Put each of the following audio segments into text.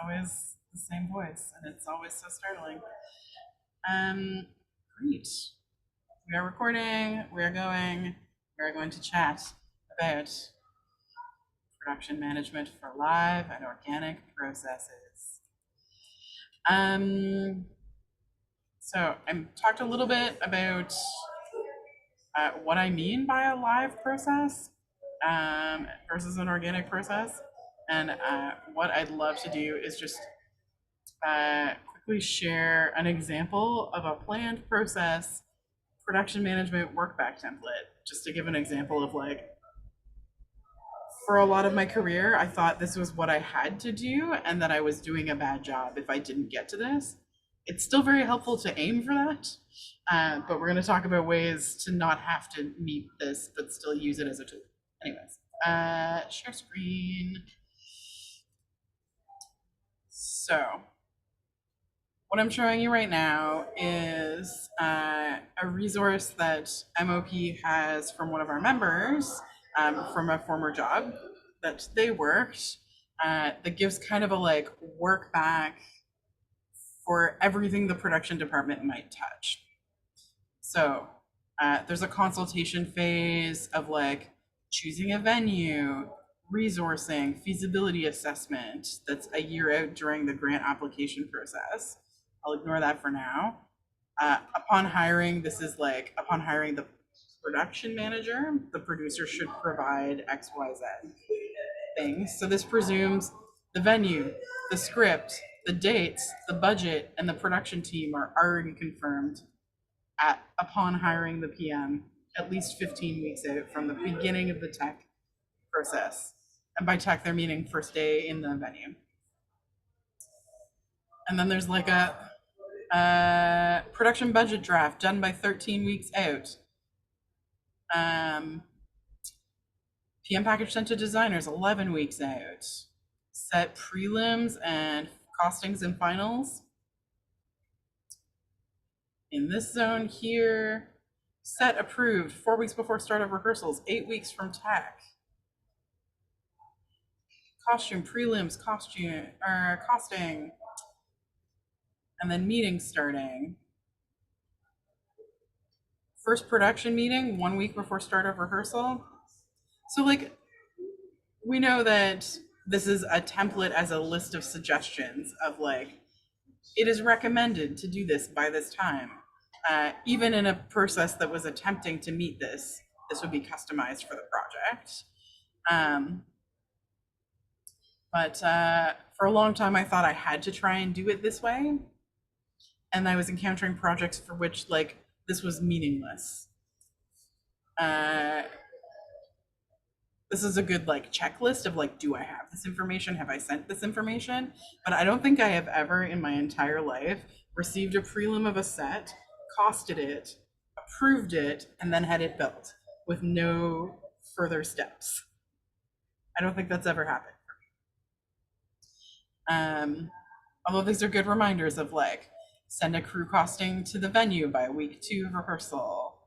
always the same voice, and it's always so startling. Um, Great. We are recording. We are going. We are going to chat about production management for live and organic processes. Um, so I talked a little bit about what I mean by a live process versus an organic process, and what I'd love to do is just quickly share an example of a planned process production management workback template, just to give an example of like, for a lot of my career, I thought this was what I had to do and that I was doing a bad job if I didn't get to this. It's still very helpful to aim for that, but we're going to talk about ways to not have to meet this, but still use it as a tool. Anyways, share screen. So what I'm showing you right now is a resource that MOP has from one of our members from a former job that they worked that gives kind of a like work back for everything the production department might touch. So there's a consultation phase of like choosing a venue, resourcing, feasibility assessment that's a year out during the grant application process. I'll ignore that for now. Upon hiring, this is like upon hiring the production manager, the producer should provide XYZ things. So this presumes the venue, the script, the dates, the budget, and the production team are already confirmed upon hiring the PM, at least 15 weeks out from the beginning of the tech process. And by tech, they're meaning first day in the venue. And then there's like a production budget draft done by 13 weeks out. PM package sent to designers 11 weeks out. Set prelims and costings and finals. In this zone here, set approved 4 weeks before start of rehearsals, 8 weeks from tech. Costume prelims, costing, and then meeting starting. First production meeting 1 week before start of rehearsal. So like, we know that this is a template as a list of suggestions of like, it is recommended to do this by this time. Even in a process that was attempting to meet this would be customized for the project. But for a long time, I thought I had to try and do it this way. And I was encountering projects for which like this was meaningless. This is a good like checklist of like, do I have this information? Have I sent this information? But I don't think I have ever in my entire life received a prelim of a set, costed it, approved it, and then had it built with no further steps. I don't think that's ever happened for me. Although these are good reminders of like, send a crew costing to the venue by week 2 of rehearsal,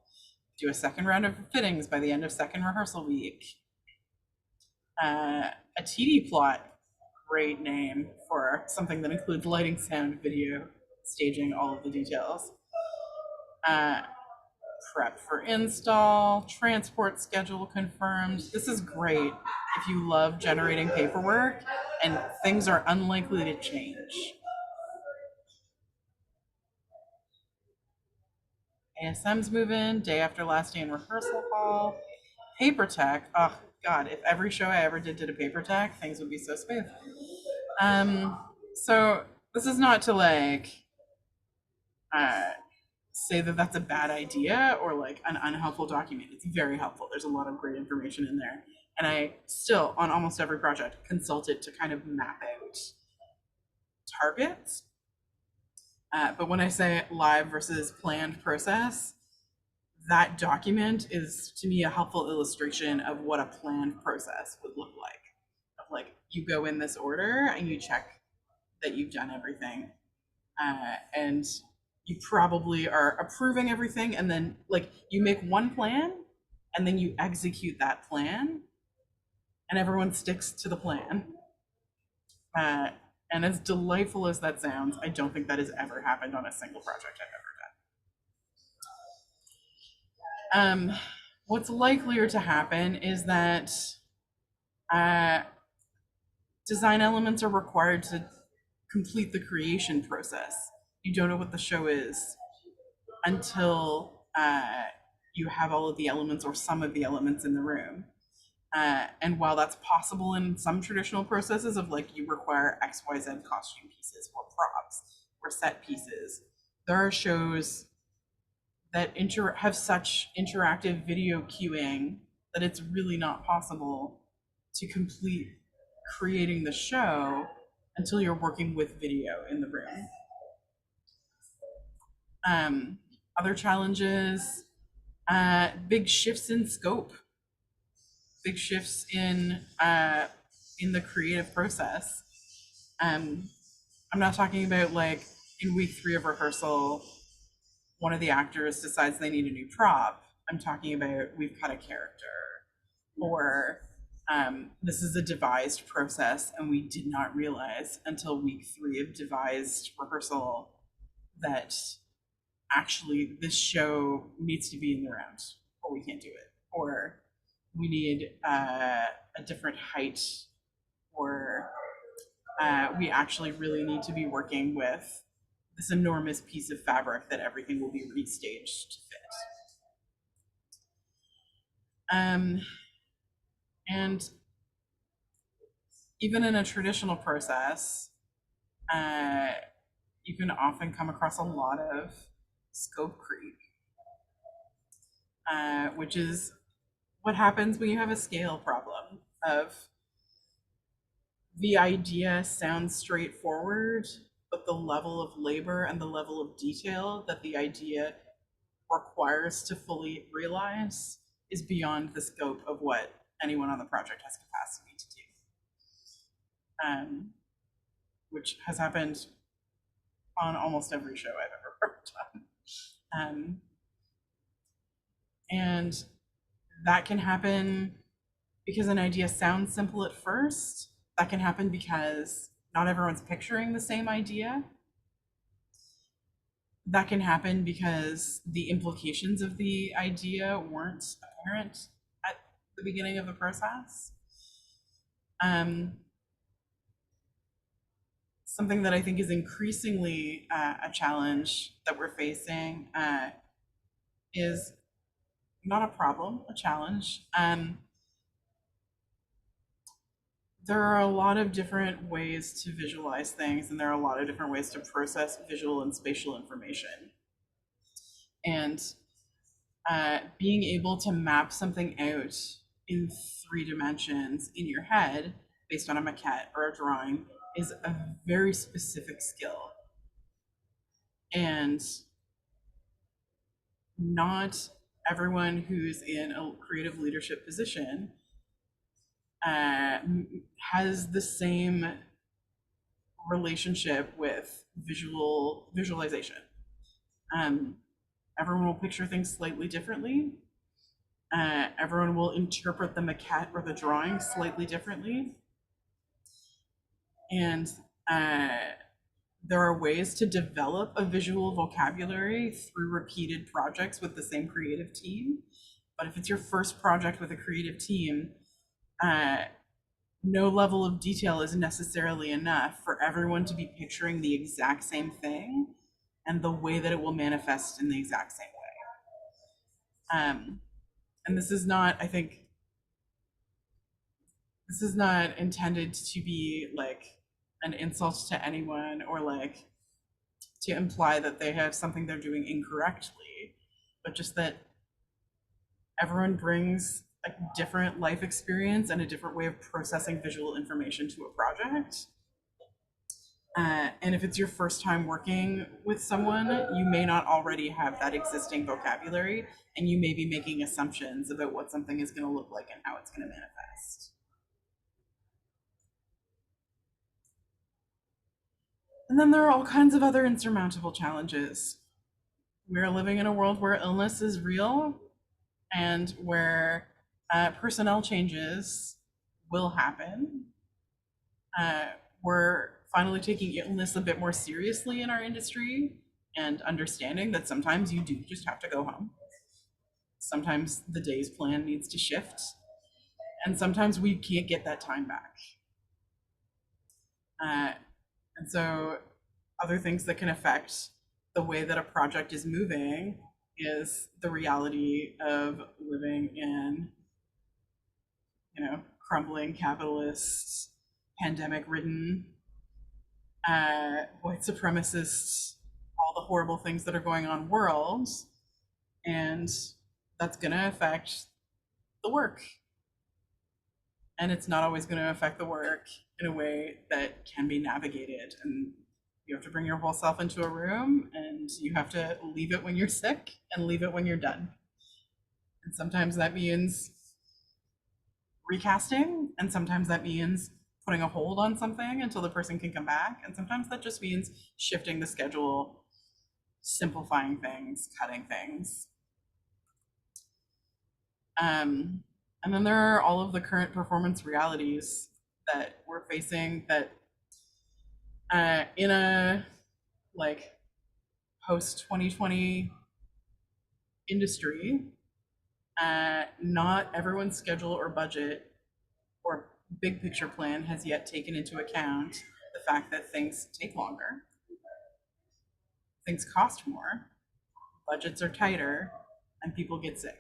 do a second round of fittings by the end of second rehearsal week. A TD plot, great name for something that includes lighting, sound, video, staging, all of the details. Prep for install, transport schedule confirmed. This is great if you love generating paperwork and things are unlikely to change. ASMs move in, day after last day in rehearsal hall. Paper tech, oh God, if every show I ever did a paper tech, things would be so smooth. So this is not to like say that that's a bad idea or like an unhelpful document. It's very helpful. There's a lot of great information in there. And I still, on almost every project, consult it to kind of map out targets. But when I say live versus planned process, that document is to me a helpful illustration of what a planned process would look like. Of like, you go in this order and you check that you've done everything. And you probably are approving everything, and then like you make one plan and then you execute that plan and everyone sticks to the plan. And as delightful as that sounds, I don't think that has ever happened on a single project I've ever done. What's likelier to happen is that uh, design elements are required to complete the creation process. You don't know what the show is until you have all of the elements or some of the elements in the room. And while that's possible in some traditional processes of like you require XYZ costume pieces or props or set pieces, there are shows that have such interactive video queuing that it's really not possible to complete creating the show until you're working with video in the room. Other challenges, big shifts in scope, big shifts in the creative process. I'm not talking about like in week 3 of rehearsal, one of the actors decides they need a new prop. I'm talking about we've cut a character, or this is a devised process and we did not realize until week 3 of devised rehearsal that actually this show needs to be in the round or we can't do it, or we need a different height, or we actually really need to be working with this enormous piece of fabric that everything will be restaged to fit. And even in a traditional process, you can often come across a lot of scope creep, which is what happens when you have a scale problem of the idea sounds straightforward, but the level of labor and the level of detail that the idea requires to fully realize is beyond the scope of what anyone on the project has capacity to do. Which has happened on almost every show I've ever worked on. And that can happen because an idea sounds simple at first. That can happen because not everyone's picturing the same idea. That can happen because the implications of the idea weren't apparent at the beginning of the process. Something that I think is increasingly a challenge that we're facing is not a problem, a challenge. There are a lot of different ways to visualize things, and there are a lot of different ways to process visual and spatial information. And being able to map something out in 3 dimensions in your head based on a maquette or a drawing is a very specific skill. And not everyone who's in a creative leadership position has the same relationship with visualization. Everyone will picture things slightly differently. Everyone will interpret the maquette or the drawing slightly differently. And there are ways to develop a visual vocabulary through repeated projects with the same creative team. But if it's your first project with a creative team, no level of detail is necessarily enough for everyone to be picturing the exact same thing and the way that it will manifest in the exact same way. And this is not, I think, this is not intended to be like an insult to anyone or like to imply that they have something they're doing incorrectly, but just that everyone brings a different life experience and a different way of processing visual information to a project. And if it's your first time working with someone, you may not already have that existing vocabulary, and you may be making assumptions about what something is going to look like and how it's going to manifest. And then there are all kinds of other insurmountable challenges. We're living in a world where illness is real and where personnel changes will happen. We're finally taking illness a bit more seriously in our industry and understanding that sometimes you do just have to go home. Sometimes the day's plan needs to shift, and sometimes we can't get that time back. And so, other things that can affect the way that a project is moving is the reality of living in, crumbling capitalist, pandemic-ridden, white supremacists, all the horrible things that are going on world, and that's going to affect the work. And it's not always going to affect the work in a way that can be navigated. And you have to bring your whole self into a room, and you have to leave it when you're sick and leave it when you're done. And sometimes that means recasting, and sometimes that means putting a hold on something until the person can come back, and sometimes that just means shifting the schedule, simplifying things, cutting things. And then there are all of the current performance realities that we're facing that in a post 2020 industry, not everyone's schedule or budget or big picture plan has yet taken into account the fact that things take longer, things cost more, budgets are tighter, and people get sick.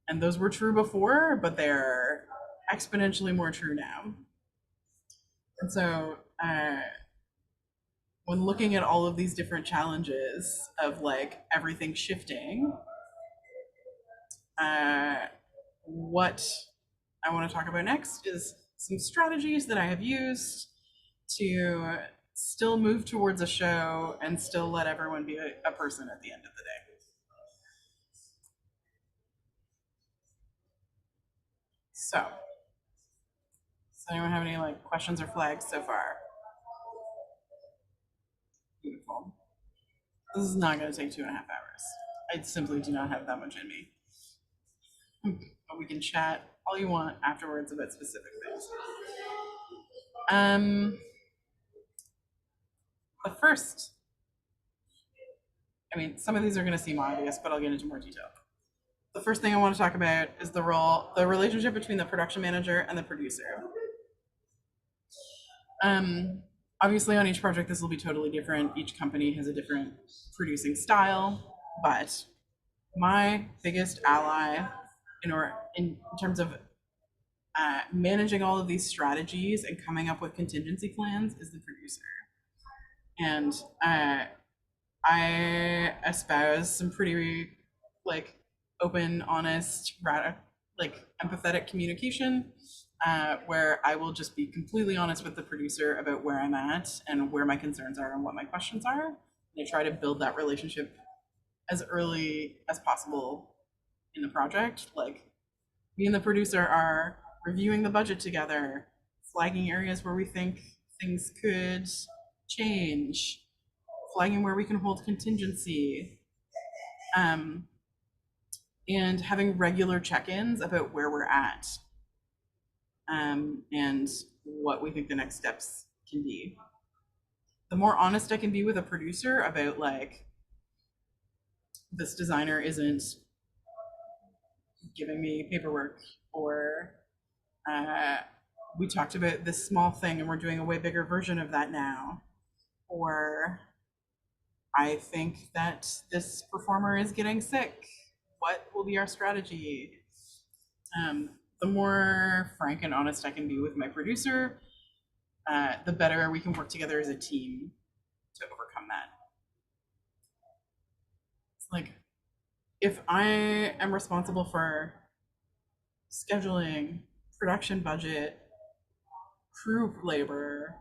And those were true before, but they're exponentially more true now. And so when looking at all of these different challenges of everything shifting, what I want to talk about next is some strategies that I have used to still move towards a show and still let everyone be a person at the end of the day. So, does anyone have any questions or flags so far? Beautiful. This is not going to take 2.5 hours. I simply do not have that much in me. But we can chat all you want afterwards about specific things. But first, some of these are going to seem obvious, but I'll get into more detail. The first thing I want to talk about is the relationship between the production manager and the producer. Obviously, on each project, this will be totally different. Each company has a different producing style, but my biggest ally in terms of managing all of these strategies and coming up with contingency plans is the producer. And I espouse some pretty open, honest, empathetic communication, where I will just be completely honest with the producer about where I'm at and where my concerns are and what my questions are. And I try to build that relationship as early as possible in the project. Me and the producer are reviewing the budget together, flagging areas where we think things could change, flagging where we can hold contingency, and having regular check-ins about where we're at, and what we think the next steps can be. The more honest I can be with a producer about this designer isn't giving me paperwork, or we talked about this small thing and we're doing a way bigger version of that now, or I think that this performer is getting sick. What will be our strategy? The more frank and honest I can be with my producer, the better we can work together as a team to overcome that. It's if I am responsible for scheduling, production budget, crew labor,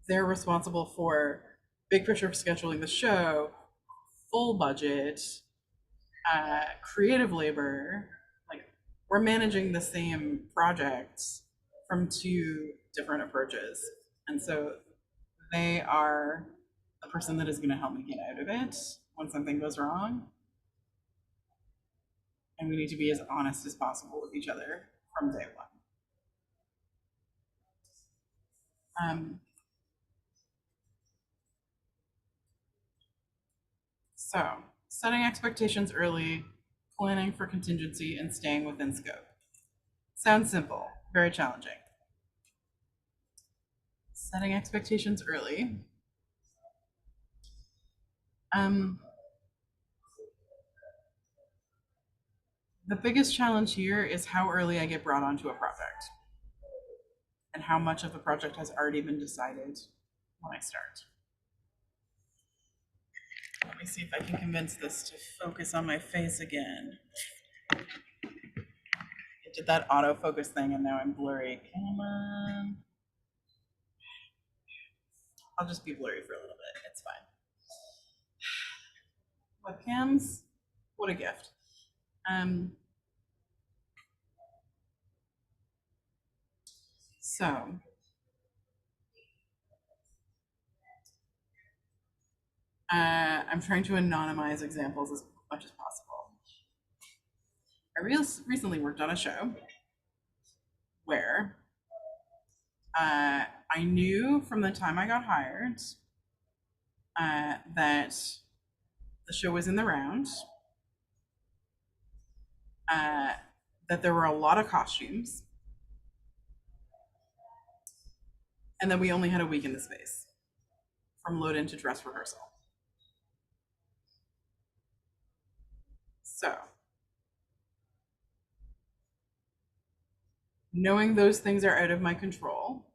they're responsible for big picture scheduling the show, full budget, creative labor. We're managing the same projects from 2 different approaches. And so they are the person that is going to help me get out of it when something goes wrong. And we need to be as honest as possible with each other from day So, setting expectations early, planning for contingency, and staying within scope. Sounds simple, very challenging. Setting expectations early. The biggest challenge here is how early I get brought onto a project and how much of the project has already been decided when I start. Let me see if I can convince this to focus on my face again. It did that autofocus thing and now I'm blurry. Come on. I'll just be blurry for a little bit. It's fine. Webcams, what a gift. So I'm trying to anonymize examples as much as possible. I recently worked on a show where I knew from the time I got hired that the show was in the round, that there were a lot of costumes, and that we only had a week in the space from load in to dress rehearsal. So, knowing those things are out of my control,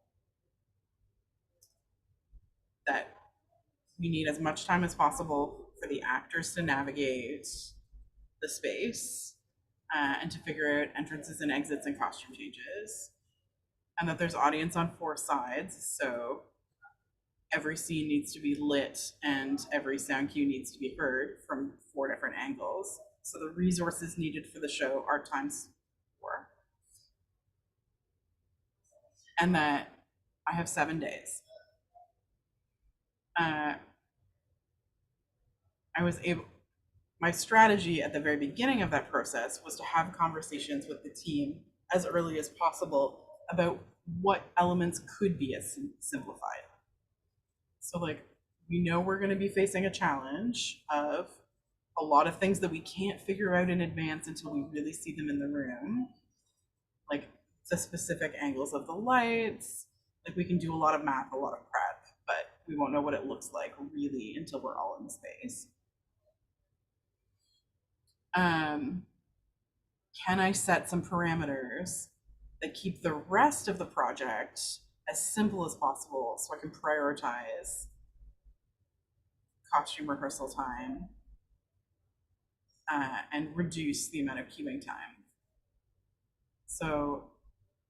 that we need as much time as possible for the actors to navigate the space and to figure out entrances and exits and costume changes, and that there's audience on 4 sides, so every scene needs to be lit and every sound cue needs to be heard from 4 different angles. So the resources needed for the show are times 4. And that I have 7 days. I was able, my strategy at the very beginning of that process was to have conversations with the team as early as possible about what elements could be as simplified. So like, we know we're going to be facing a challenge of a lot of things that we can't figure out in advance until we really see them in the room, like the specific angles of the lights. Like we can do a lot of math, a lot of prep, but we won't know what it looks like really until we're all in space. Can I set some parameters that keep the rest of the project as simple as possible so I can prioritize costume rehearsal time and reduce the amount of queuing time? So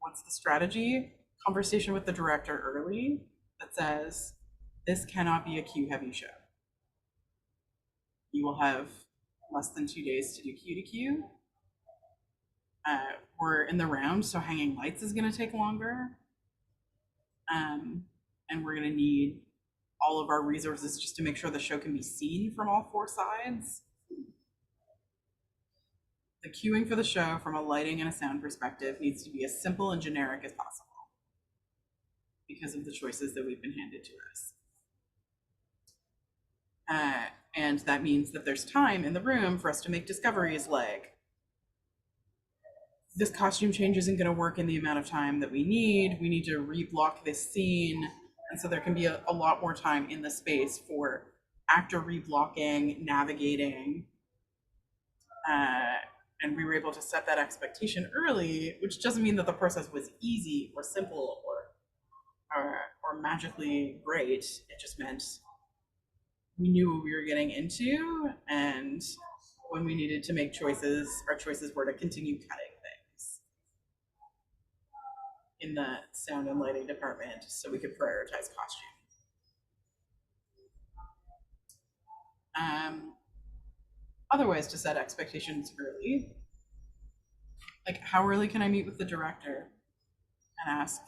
what's the strategy? Conversation with the director early that says, this cannot be a queue heavy show. You will have less than 2 days to do queue to queue. We're in the round, so hanging lights is going to take longer. And we're going to need all of our resources just to make sure the show can be seen from all 4 sides. The queuing for the show from a lighting and a sound perspective needs to be as simple and generic as possible because of the choices that we've been handed to us. And that means that there's time in the room for us to make discoveries like, this costume change isn't going to work in the amount of time that we need to reblock this scene. And so there can be a lot more time in the space for actor reblocking, navigating, and we were able to set that expectation early, which doesn't mean that the process was easy or simple or magically great. It just meant we knew what we were getting into, and when we needed to make choices, our choices were to continue cutting things in the sound and lighting department so we could prioritize costume. Other ways to set expectations early, like how early can I meet with the director and ask,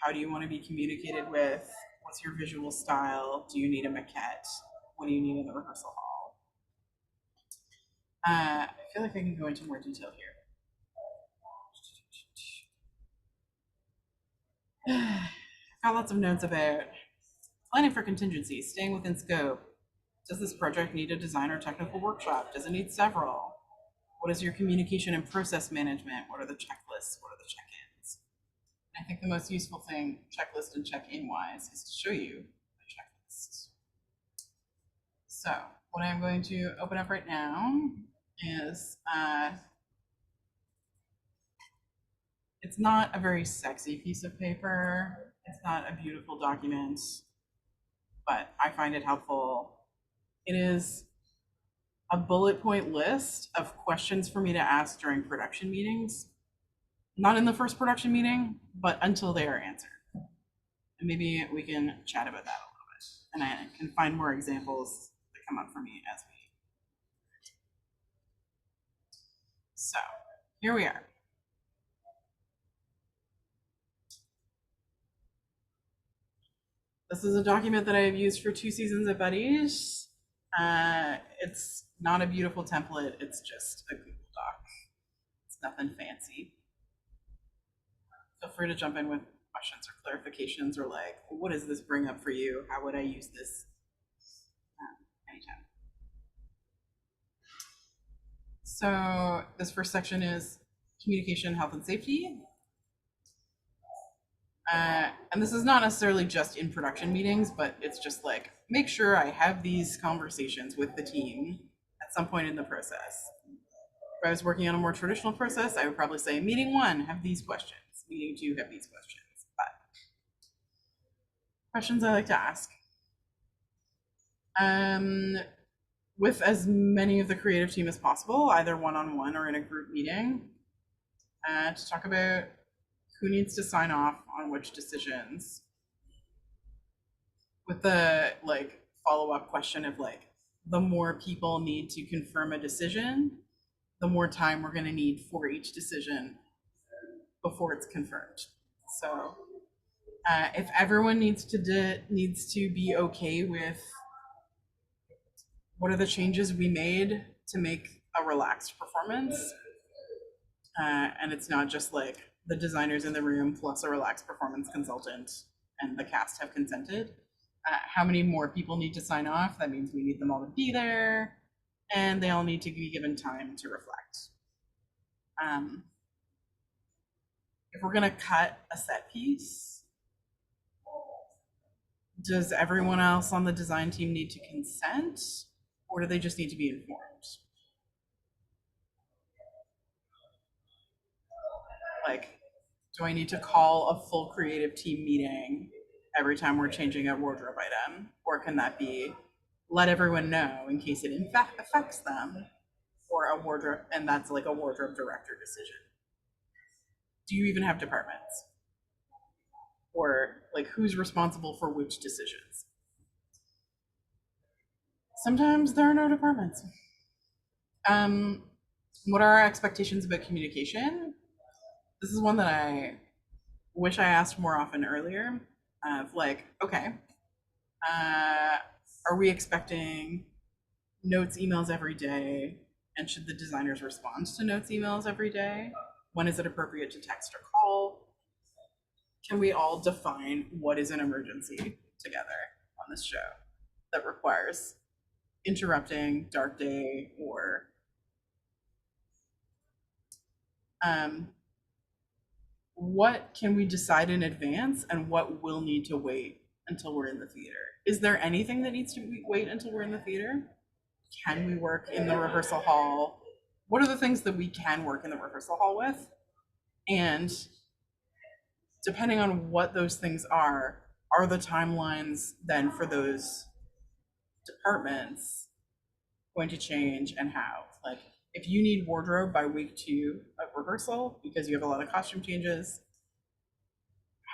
how do you want to be communicated with? What's your visual style? Do you need a maquette? What do you need in the rehearsal hall? I feel like I can go into more detail here. got lots of notes about planning for contingencies, staying within scope. Does this project need a design or technical workshop? Does it need several? What is your communication and process management? What are the checklists? What are the check-ins? I think the most useful thing, checklist and check-in wise, is to show you the checklist. So what I'm going to open up right now is, it's not a very sexy piece of paper. It's not a beautiful document, but I find it helpful. It is a bullet point list of questions for me to ask during production meetings. Not in the first production meeting, but until they are answered. And maybe we can chat about that a little bit. And I can find more examples that come up for me as we. So here we are. This is a document that I have used for 2 seasons at Buddies. It's not a beautiful template, it's just a Google Doc. It's nothing fancy. Feel free to jump in with questions or clarifications or like, what does this bring up for you? How would I use this? Anytime. So this first section is communication, health, and safety. And this is not necessarily just in production meetings, but it's just like, make sure I have these conversations with the team at some point in the process. If I was working on a more traditional process, I would probably say, meeting 1, have these questions. Meeting 2, have these questions. But questions I like to ask. With as many of the creative team as possible, either one-on-one or in a group meeting, to talk about who needs to sign off on which decisions, with the like follow-up question of like, the more people need to confirm a decision, the more time we're going to need for each decision before it's confirmed. So if everyone needs to be okay with what are the changes we made to make a relaxed performance, and it's not just like the designers in the room plus a relaxed performance consultant and the cast have consented. How many more people need to sign off? That means we need them all to be there, and they all need to be given time to reflect. If we're gonna cut a set piece, does everyone else on the design team need to consent, or do they just need to be informed? Like, do I need to call a full creative team meeting every time we're changing a wardrobe item? Or can that be, let everyone know in case it in fact affects them, or a wardrobe, and that's like a wardrobe director decision? Do you even have departments? Or like, who's responsible for which decisions? Sometimes there are no departments. What are our expectations about communication? This is one that I wish I asked more often earlier. Of like, okay, are we expecting notes, emails every day? And should the designers respond to notes, emails every day? When is it appropriate to text or call? Can we all define what is an emergency together on this show that requires interrupting, dark day, or what can we decide in advance and what will need to wait until we're in the theater? Is there anything that needs to wait until we're in the theater? Can we work in the rehearsal hall? What are the things that we can work in the rehearsal hall with? And depending on what those things are the timelines then for those departments going to change, and how? Like, if you need wardrobe by week 2 of rehearsal because you have a lot of costume changes,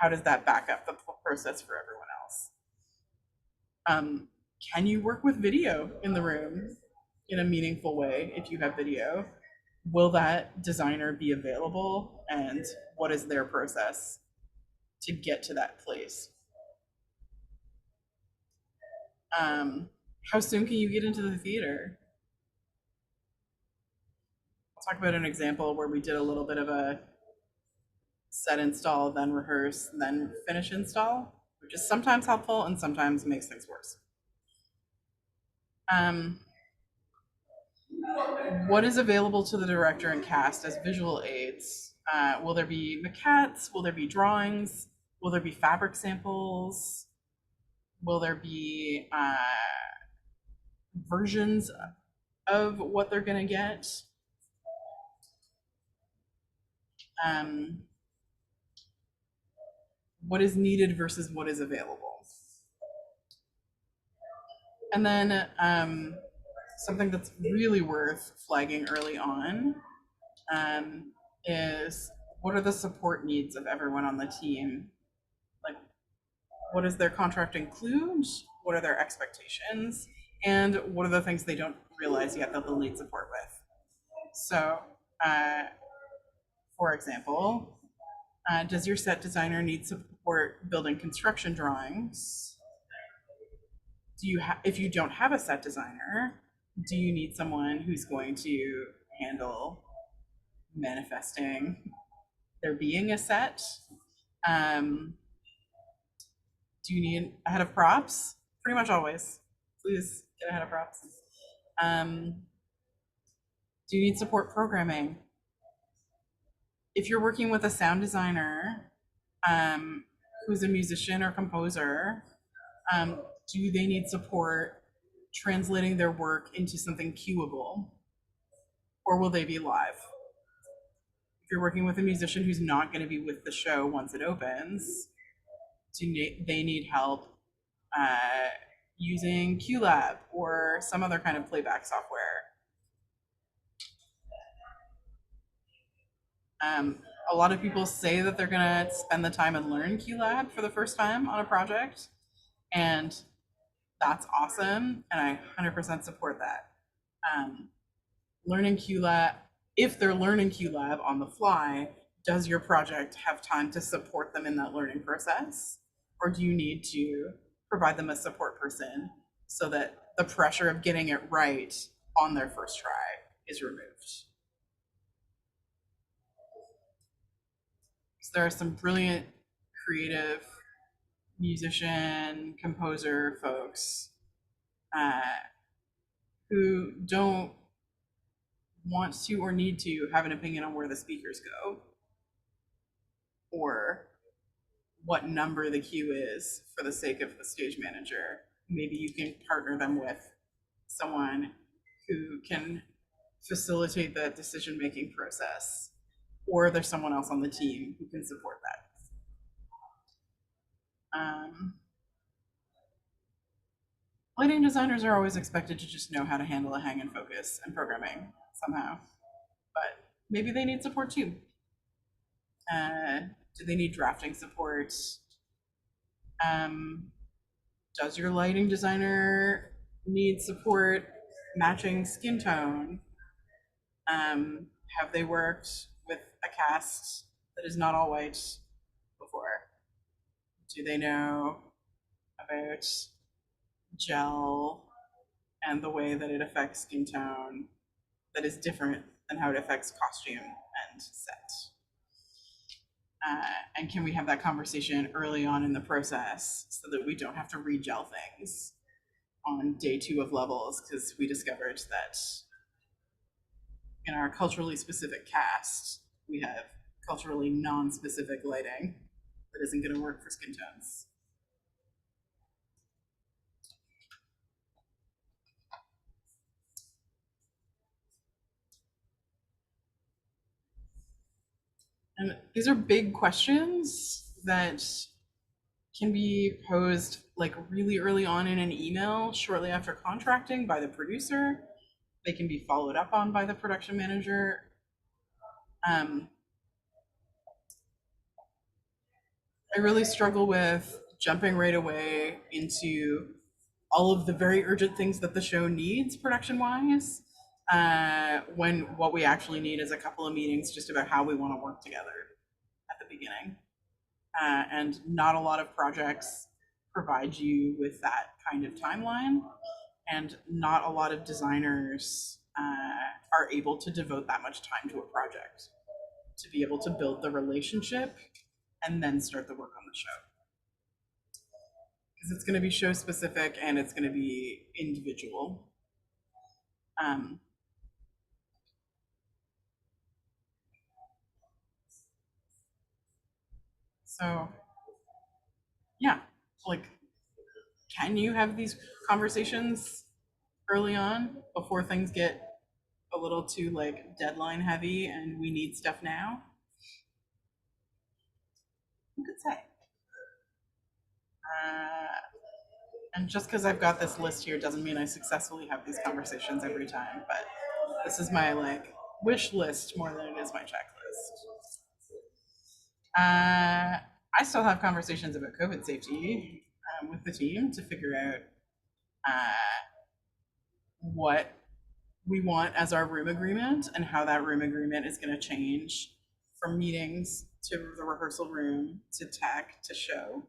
how does that back up the process for everyone else? Can you work with video in the room in a meaningful way if you have video? Will that designer be available, and what is their process to get to that place? How soon can you get into the theater? I'll talk about an example where we did a little bit of a set install, then rehearse, then finish install. which is sometimes helpful and sometimes makes things worse. What is available to the director and cast as visual aids? Will there be maquettes? Will there be drawings? Will there be fabric samples? Will there be versions of what they're going to get? What is needed versus what is available? And then something that's really worth flagging early on is what are the support needs of everyone on the team? Like, what does their contract include? What are their expectations? And what are the things they don't realize yet that they'll need support with? So, for example, does your set designer need support building construction drawings? If you don't have a set designer, do you need someone who's going to handle manifesting there being a set? Do you need a head of props? Pretty much always. Please get a head of props. Do you need support programming? If you're working with a sound designer who's a musician or composer, do they need support translating their work into something cueable? Or will they be live? If you're working with a musician who's not going to be with the show once it opens, do they need help using QLab or some other kind of playback software? A lot of people say that they're going to spend the time and learn QLab for the first time on a project, and that's awesome, and I 100% support that. Learning QLab, if they're learning QLab on the fly, does your project have time to support them in that learning process? Or do you need to provide them a support person so that the pressure of getting it right on their first try is removed? So there are some brilliant, creative musician, composer folks who don't want to or need to have an opinion on where the speakers go or what number the cue is for the sake of the stage manager. Maybe you can partner them with someone who can facilitate the decision-making process, or there's someone else on the team who can support that. Lighting designers are always expected to just know how to handle a hang and focus and programming somehow, but maybe they need support too. Do they need drafting support? Does your lighting designer need support matching skin tone? Have they worked with a cast that is not all white before? Do they know about gel and the way that it affects skin tone that is different than how it affects costume and set? And can we have that conversation early on in the process so that we don't have to re-gel things on day 2 of levels because we discovered that in our culturally specific cast, we have culturally non-specific lighting that isn't going to work for skin tones. And these are big questions that can be posed like really early on in an email shortly after contracting by the producer. They can be followed up on by the production manager. I really struggle with jumping right away into all of the very urgent things that the show needs production-wise, when what we actually need is a couple of meetings just about how we want to work together at the beginning. And not a lot of projects provide you with that kind of timeline, and not a lot of designers are able to devote that much time to a project to be able to build the relationship and then start the work on the show. because it's going to be show specific and it's going to be individual. Um, so yeah, like, can you have these conversations early on before things get a little too like deadline heavy and we need stuff now? Who could say? Uh, and just because I've got this list here doesn't mean I successfully have these conversations every time, but this is my like wish list more than it is my checklist. I still have conversations about COVID safety with the team to figure out what we want as our room agreement and how that room agreement is going to change from meetings to the rehearsal room to tech to show.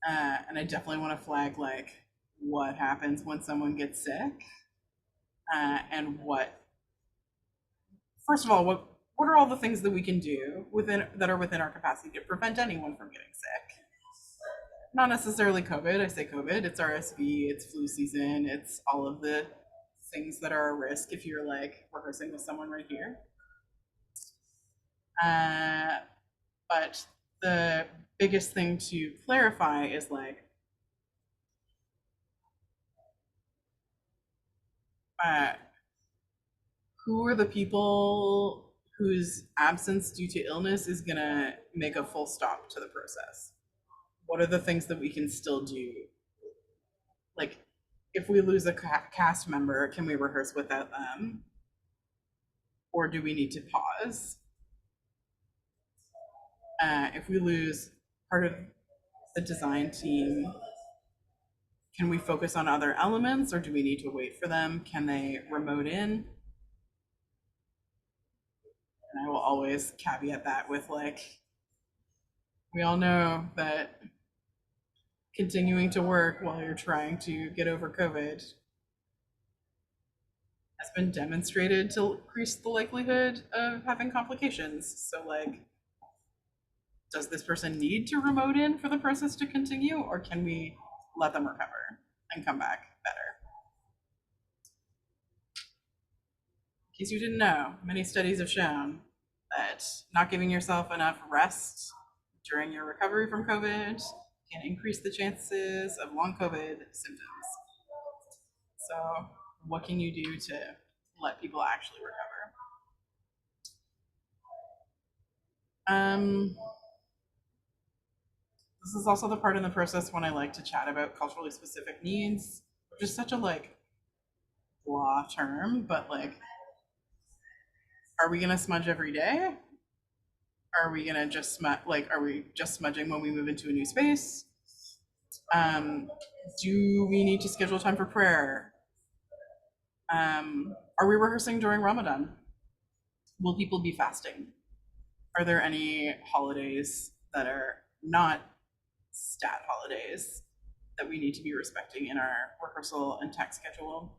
And I definitely want to flag like what happens when someone gets sick, and what, first of all, what are all the things that we can do within that are within our capacity to prevent anyone from getting sick? Not necessarily COVID. I say COVID. It's RSV. It's flu season. It's all of the things that are a risk if you're like rehearsing with someone right here. But the biggest thing to clarify is like, uh, who are the people whose absence due to illness is gonna make a full stop to the process? What are the things that we can still do? Like, if we lose a cast member, can we rehearse without them? Or do we need to pause? If we lose part of the design team, can we focus on other elements or do we need to wait for them? Can they remote in? And I will always caveat that with like, we all know that continuing to work while you're trying to get over COVID has been demonstrated to increase the likelihood of having complications. So, like, does this person need to remote in for the process to continue, or can we let them recover and come back better? In case you didn't know, many studies have shown that not giving yourself enough rest during your recovery from COVID can increase the chances of long COVID symptoms. So, what can you do to let people actually recover? This is also the part in the process when I like to chat about culturally specific needs, which is such a like blah term, but like, are we gonna smudge every day? Are we gonna just are we just smudging when we move into a new space? Do we need to schedule time for prayer? Are we rehearsing during Ramadan? Will people be fasting? Are there any holidays that are not stat holidays that we need to be respecting in our rehearsal and tech schedule?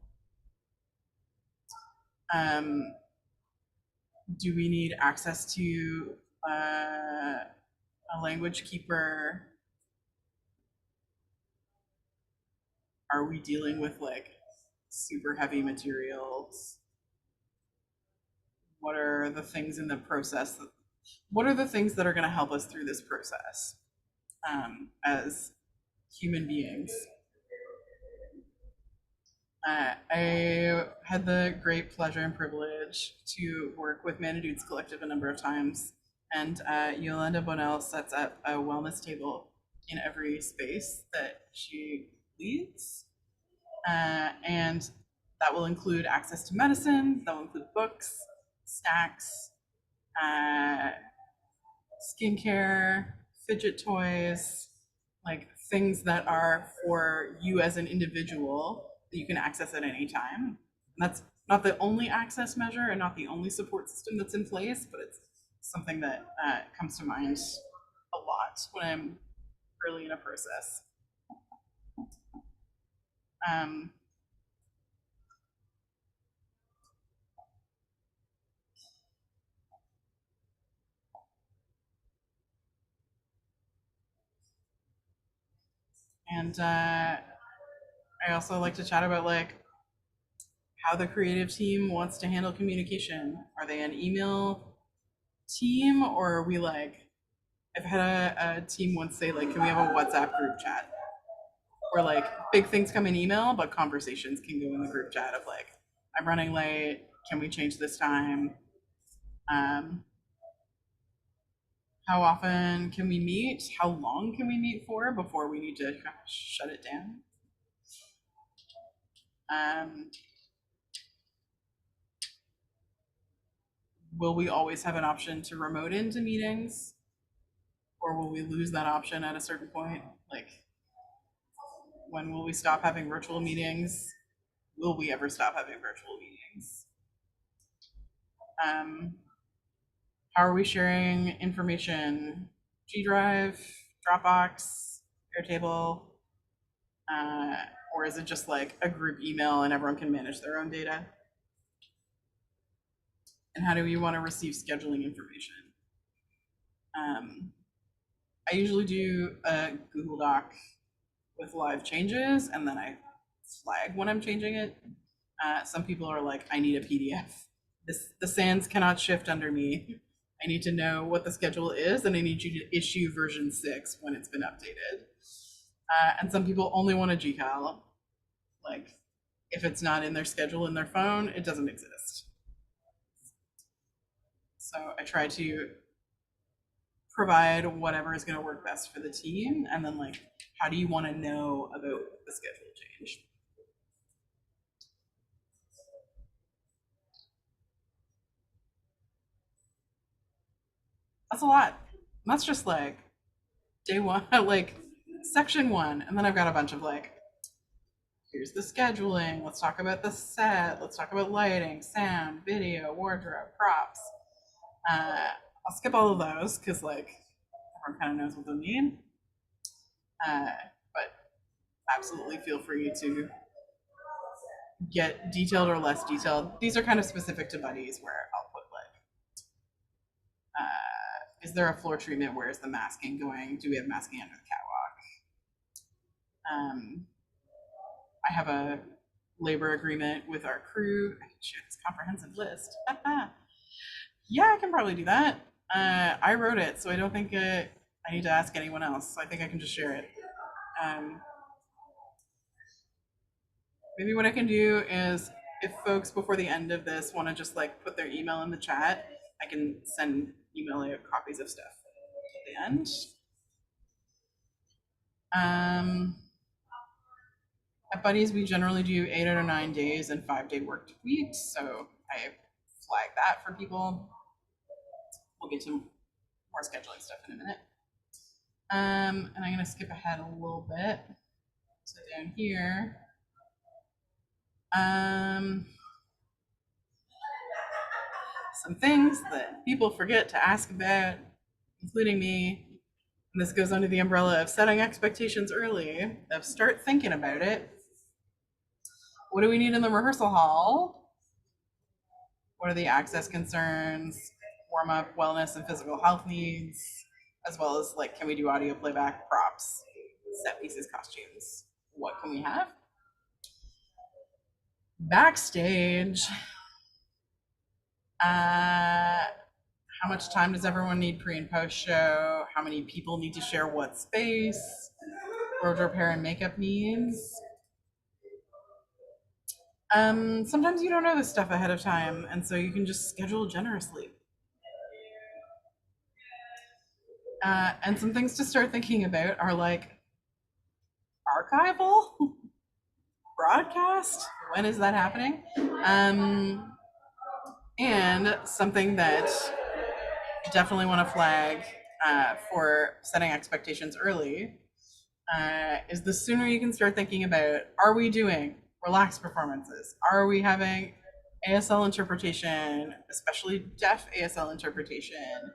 Do we need access to a language keeper? Are we dealing with like super heavy materials? What are the things in the process what are the things that are going to help us through this process as human beings? I had the great pleasure and privilege to work with Manidudes Collective a number of times, and Yolanda Bonnell sets up a wellness table in every space that she leads, and that will include access to medicine, that will include books, snacks, skincare, fidget toys, like things that are for you as an individual that you can access at any time. And that's not the only access measure and not the only support system that's in place, but it's something that comes to mind a lot when I'm early in a process. Um, And I also like to chat about like how the creative team wants to handle communication. Are they an email team, or are we like, I've had a team once say like, can we have a WhatsApp group chat where like big things come in email, but conversations can go in the group chat of like, I'm running late. Can we change this time? Um, how often can we meet? How long can we meet for before we need to shut it down? Um, will we always have an option to remote into meetings, or will we lose that option at a certain point? Like, when will we stop having virtual meetings? Will we ever stop having virtual meetings? Um, how are we sharing information? G Drive, Dropbox, Airtable, uh, or is it just like a group email and everyone can manage their own data? And how do we want to receive scheduling information? I usually do a Google Doc with live changes, and then I flag when I'm changing it. Some people are like, I need a PDF. The sands cannot shift under me. I need to know what the schedule is, and I need you to issue version 6 when it's been updated. And some people only want a GCal. Like, if it's not in their schedule in their phone, it doesn't exist. So I try to provide whatever is going to work best for the team, and then like, how do you want to know about the schedule change? That's a lot. That's just like day one, like section one, and then I've got a bunch of like, here's the scheduling. Let's talk about the set. Let's talk about lighting, sound, video, wardrobe, props. I'll skip all of those because like everyone kind of knows what they mean. But absolutely feel free to get detailed or less detailed. These are kind of specific to buddies where I'll put like, is there a floor treatment? Where is the masking going? Do we have masking under the catwalk? I have a labor agreement with our crew. I can share this comprehensive list. Yeah, I can probably do that. I wrote it, so I don't think I need to ask anyone else. I think I can just share it. Um, maybe what I can do is, if folks before the end of this want to just like put their email in the chat, I can send email out copies of stuff at the end. At Buddies, we generally do 8 out of 9 days and 5-day work weeks, so I flag that for people. We'll get to more scheduling stuff in a minute. And I'm going to skip ahead a little bit. So down here, some things that people forget to ask about, including me. And this goes under the umbrella of setting expectations early, of start thinking about it. What do we need in the rehearsal hall? What are the access concerns, warm up, wellness, and physical health needs, as well as like, can we do audio playback, props, set pieces, costumes? What can we have? Backstage, how much time does everyone need pre and post show? How many people need to share what space? Wardrobe, hair, and makeup needs. Sometimes you don't know this stuff ahead of time, and so you can just schedule generously. And some things to start thinking about are like archival, broadcast. When is that happening? And something that I definitely want to flag for setting expectations early is the sooner you can start thinking about, are we doing relaxed performances? Are we having ASL interpretation, especially deaf ASL interpretation?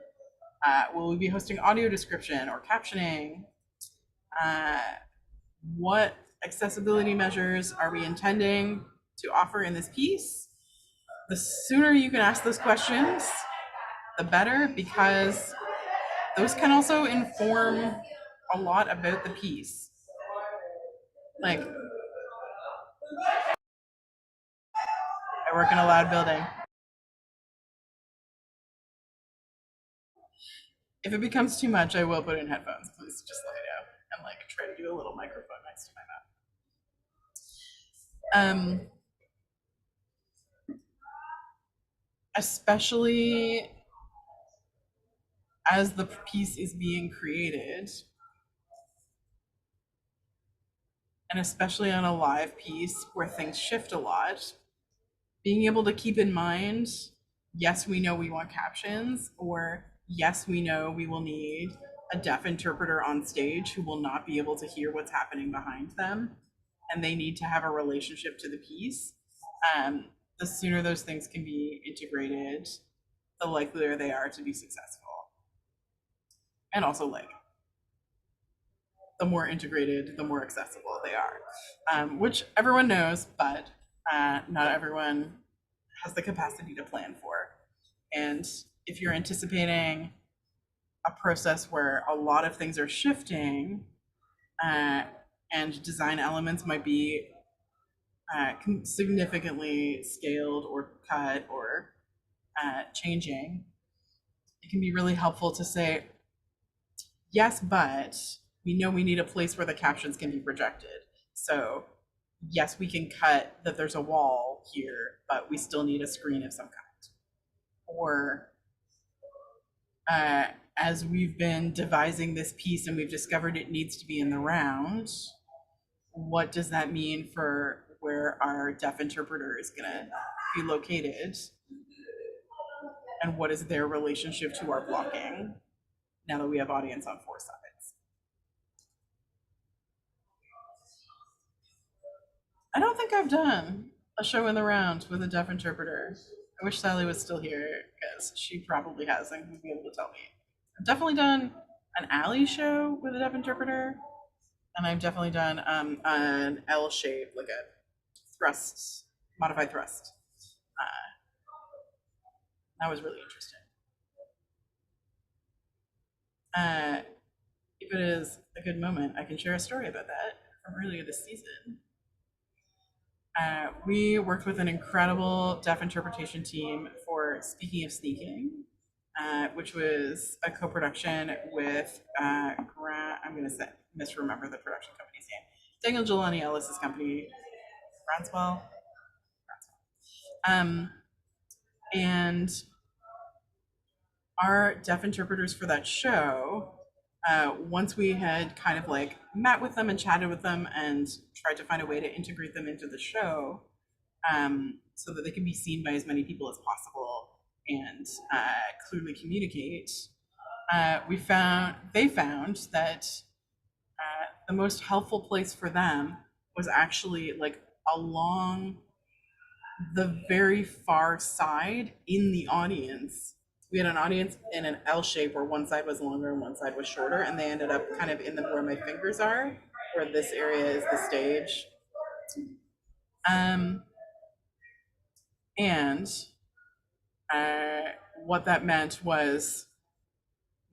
Will we be hosting audio description or captioning? What accessibility measures are we intending to offer in this piece? The sooner you can ask those questions, the better, because those can also inform a lot about the piece. Like, I work in a loud building. If it becomes too much, I will put in headphones. Please just let me know and like try to do a little microphone next to my mouth. Especially as the piece is being created, and especially on a live piece where things shift a lot, being able to keep in mind, yes, we know we want captions, or yes, we know we will need a deaf interpreter on stage who will not be able to hear what's happening behind them, and they need to have a relationship to the piece. The sooner those things can be integrated, the likelier they are to be successful. And also, like, the more integrated, the more accessible they are, which everyone knows, but not everyone has the capacity to plan for. And if you're anticipating a process where a lot of things are shifting, and design elements might be significantly scaled or cut or changing, it can be really helpful to say, yes, but we know we need a place where the captions can be projected. So yes, we can cut that there's a wall here, but we still need a screen of some kind. Or as we've been devising this piece and we've discovered it needs to be in the round, what does that mean for where our deaf interpreter is going to be located? And what is their relationship to our blocking now that we have audience on four sides? I don't think I've done a show in the round with a deaf interpreter. I wish Sally was still here because she probably has and would be able to tell me. I've definitely done an alley show with a deaf interpreter, and I've definitely done an L shape, like a thrust, modified thrust. That was really interesting. If it is a good moment, I can share a story about that from earlier this season. We worked with an incredible deaf interpretation team for Speaking of Sneaking, which was a co-production with I'm going to misremember the production company's name. Daniel Jelani Ellis's company, Branswell. And our deaf interpreters for that show, once we had kind of like met with them and chatted with them and tried to find a way to integrate them into the show, so that they can be seen by as many people as possible and clearly communicate, they found that the most helpful place for them was actually like along the very far side in the audience. We had an audience in an L shape where one side was longer and one side was shorter, and they ended up kind of in the where my fingers are, where this area is the stage. And what that meant was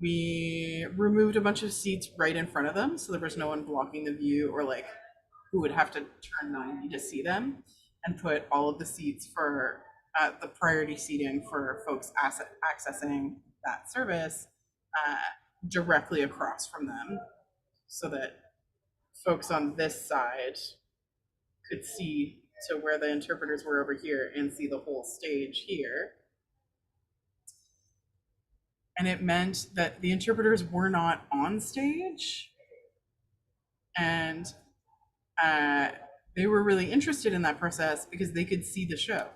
we removed a bunch of seats right in front of them, so there was no one blocking the view or like who would have to turn 90 to see them, and put all of the seats for the priority seating for folks accessing that service directly across from them, so that folks on this side could see to where the interpreters were over here and see the whole stage here. And it meant that the interpreters were not on stage, and they were really interested in that process because they could see the show,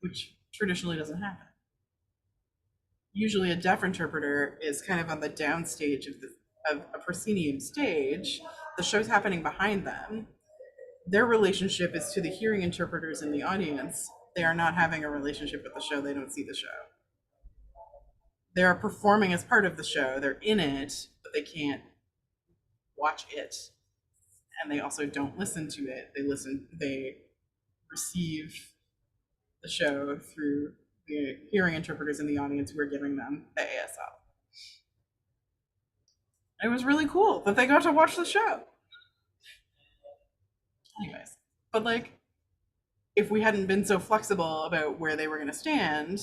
which traditionally doesn't happen. Usually a deaf interpreter is kind of on the downstage of a proscenium stage. The show's happening behind them. Their relationship is to the hearing interpreters in the audience. They are not having a relationship with the show. They don't see the show. They are performing as part of the show. They're in it, but they can't watch it. And they also don't listen to it. They receive the show through the hearing interpreters in the audience who are giving them the ASL. It was really cool that they got to watch the show. But like, if we hadn't been so flexible about where they were going to stand,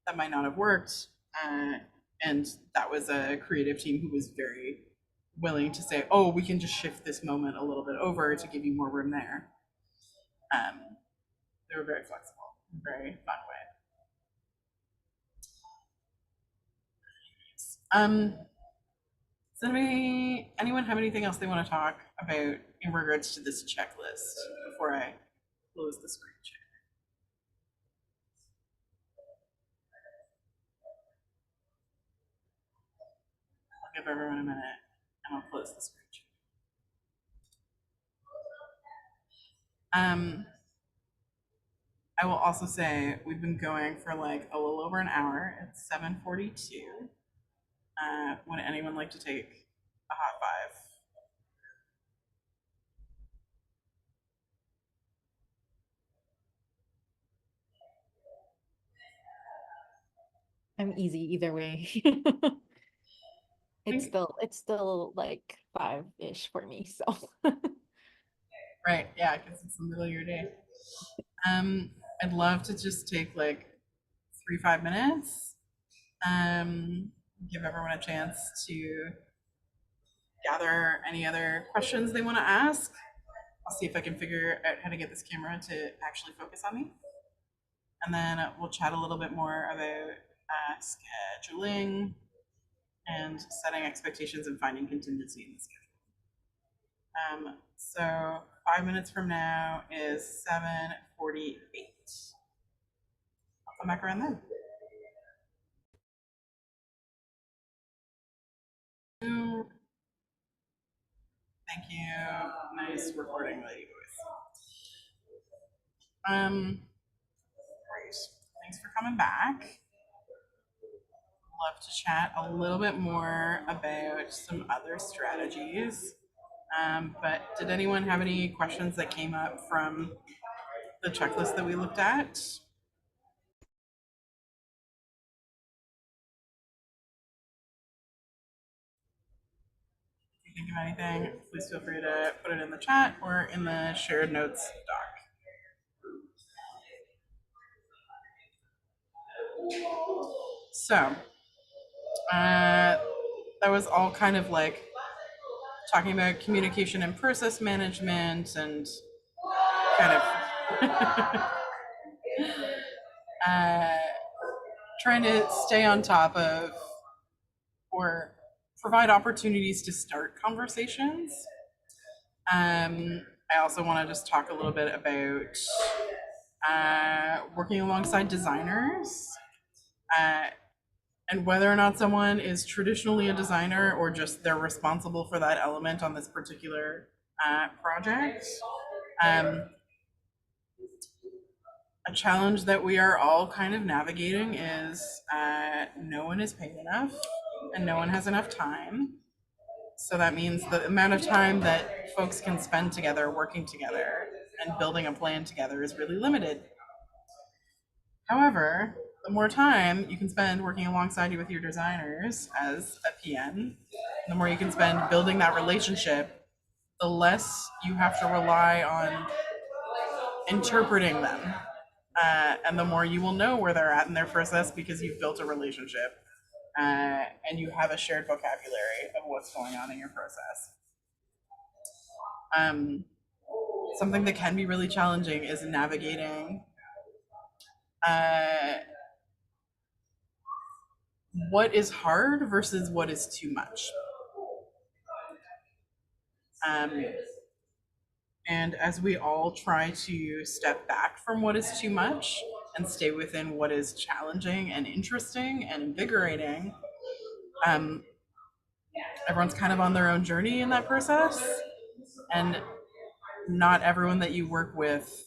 that might not have worked. And that was a creative team who was very willing to say, "Oh, we can just shift this moment a little bit over to give you more room there." Um, they were very flexible, very fun way. Does anyone have anything else they want to talk about in regards to this checklist before I close the screen share? I'll give everyone a minute and I'll close the screen share. I will also say we've been going for like a little over an hour. It's 7:42. Would anyone like to take a hot five? I'm easy either way. It's still like 5-ish for me, so Right, yeah, because it's the middle of your day. I'd love to just take like 3, 5 minutes. Give everyone a chance to gather any other questions they want to ask. I'll see if I can figure out how to get this camera to actually focus on me. And then we'll chat a little bit more about scheduling and setting expectations and finding contingency in the schedule. So 5 minutes from now is 7:48. I'll come back around then. Thank you. Nice recording, lady voice. Great. Thanks for coming back. Love to chat a little bit more about some other strategies. But did anyone have any questions that came up from the checklist that we looked at? If you think of anything, please feel free to put it in the chat or in the shared notes doc. So, that was all kind of like talking about communication and process management and kind of trying to stay on top of or provide opportunities to start conversations. I also want to just talk a little bit about working alongside designers and whether or not someone is traditionally a designer or just they're responsible for that element on this particular project. Um, a challenge that we are all kind of navigating is no one is paid enough and no one has enough time. So that means the amount of time that folks can spend together, working together, and building a plan together is really limited. However, the more time you can spend working alongside you with your designers as a PM, the more you can spend building that relationship, the less you have to rely on interpreting them. And the more you will know where they're at in their process because you've built a relationship and you have a shared vocabulary of what's going on in your process. Something that can be really challenging is navigating what is hard versus what is too much. And as we all try to step back from what is too much and stay within what is challenging and interesting and invigorating, everyone's kind of on their own journey in that process. And not everyone that you work with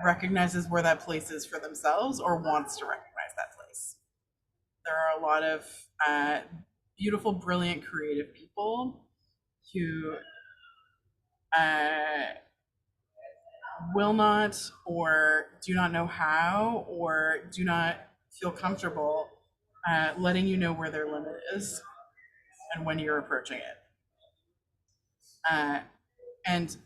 recognizes where that place is for themselves or wants to recognize that place. There are a lot of beautiful, brilliant, creative people who will not or do not know how or do not feel comfortable letting you know where their limit is and when you're approaching it. And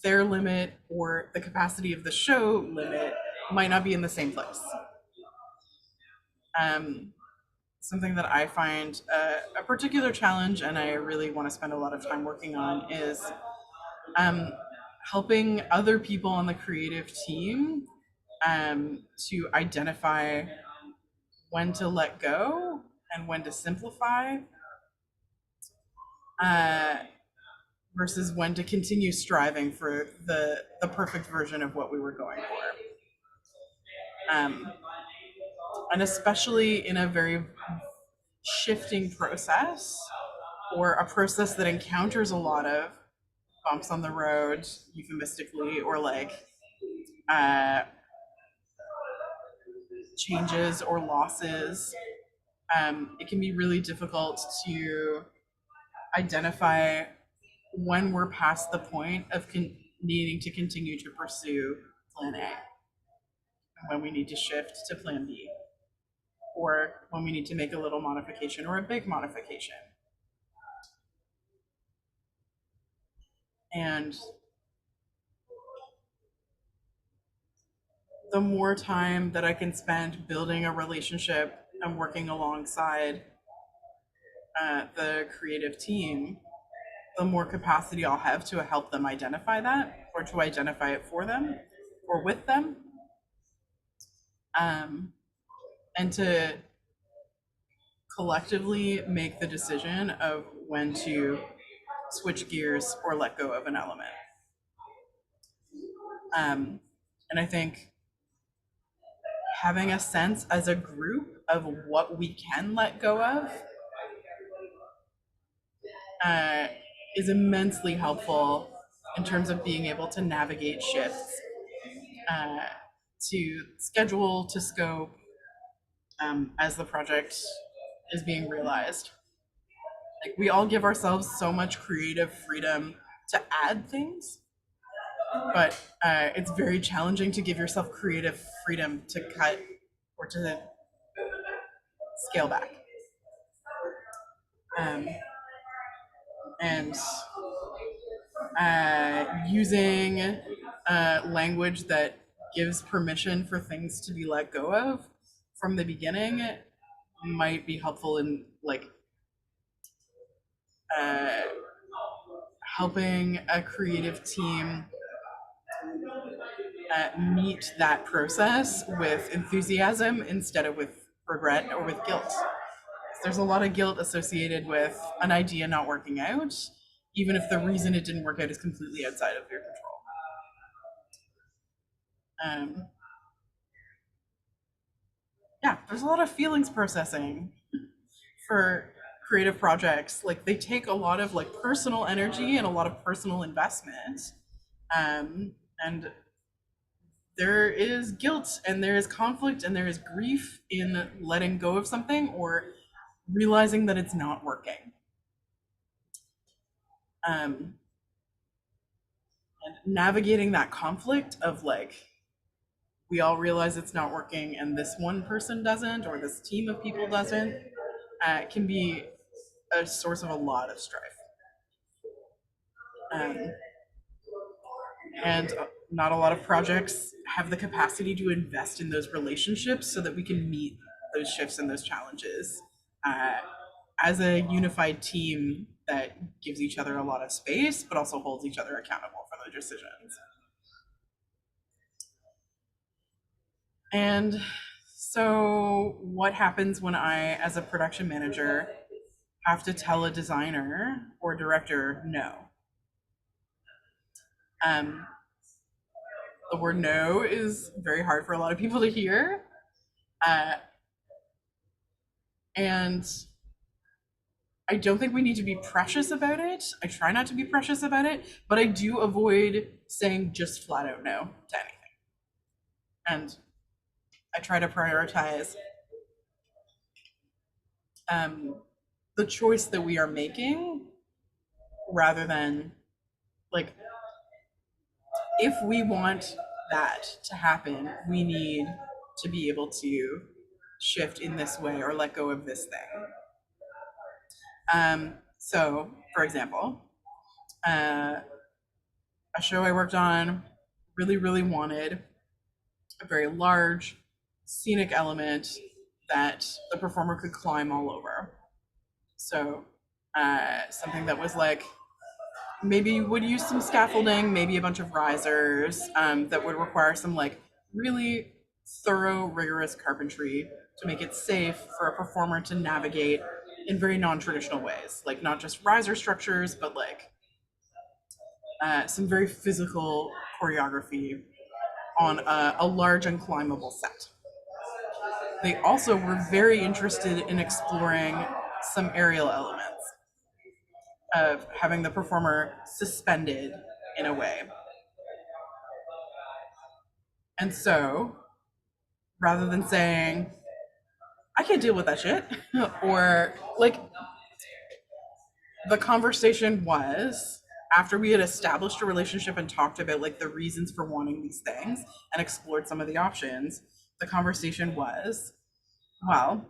their limit or the capacity of the show limit might not be in the same place. Something that I find a particular challenge, and I really want to spend a lot of time working on, is um, helping other people on the creative team to identify when to let go and when to simplify, uh, versus when to continue striving for the perfect version of what we were going for. And especially in a very shifting process, or a process that encounters a lot of bumps on the road, euphemistically, or like uh, changes or losses, it can be really difficult to identify when we're past the point of needing to continue to pursue plan A, and when we need to shift to plan B, or when we need to make a little modification or a big modification. And the more time that I can spend building a relationship and working alongside the creative team, the more capacity I'll have to help them identify that, or to identify it for them or with them, and to collectively make the decision of when to switch gears or let go of an element. And I think having a sense as a group of what we can let go of is immensely helpful in terms of being able to navigate shifts, to schedule, to scope, as the project is being realized. Like, we all give ourselves so much creative freedom to add things, but it's very challenging to give yourself creative freedom to cut or to scale back. And using language that gives permission for things to be let go of from the beginning might be helpful in like helping a creative team meet that process with enthusiasm instead of with regret or with guilt. There's a lot of guilt associated with an idea not working out, even if the reason it didn't work out is completely outside of your control. Yeah, there's a lot of feelings processing for creative projects. Like, they take a lot of like personal energy and a lot of personal investment. And there is guilt and there is conflict and there is grief in letting go of something or realizing that it's not working. And navigating that conflict of like, we all realize it's not working and this one person doesn't, or this team of people doesn't, can be a source of a lot of strife. And not a lot of projects have the capacity to invest in those relationships so that we can meet those shifts and those challenges as a unified team that gives each other a lot of space, but also holds each other accountable for their decisions. And so what happens when I, as a production manager, have to tell a designer or director no? The word no is very hard for a lot of people to hear. And I don't think we need to be precious about it. I try not to be precious about it, but I do avoid saying just flat out no to anything. And I try to prioritize the choice that we are making rather than like, if we want that to happen, we need to be able to shift in this way or let go of this thing. So, for example, a show I worked on really, really wanted a very large scenic element that the performer could climb all over. So, something that was like maybe would use some scaffolding, maybe a bunch of risers, that would require some like really thorough, rigorous carpentry to make it safe for a performer to navigate in very non-traditional ways, like not just riser structures, but like some very physical choreography on a large and climbable set. They also were very interested in exploring some aerial elements of having the performer suspended in a way. And so, rather than saying, I can't deal with that shit, or like, the conversation was after we had established a relationship and talked about like the reasons for wanting these things and explored some of the options, the conversation was, well,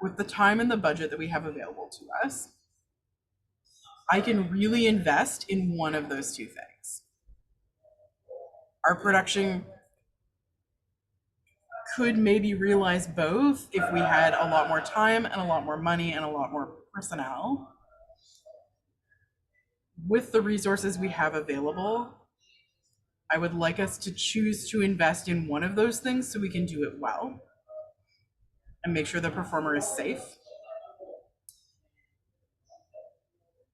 with the time and the budget that we have available to us, I can really invest in one of those two things. Our production could maybe realize both if we had a lot more time and a lot more money and a lot more personnel. With the resources we have available, I would like us to choose to invest in one of those things so we can do it well and make sure the performer is safe.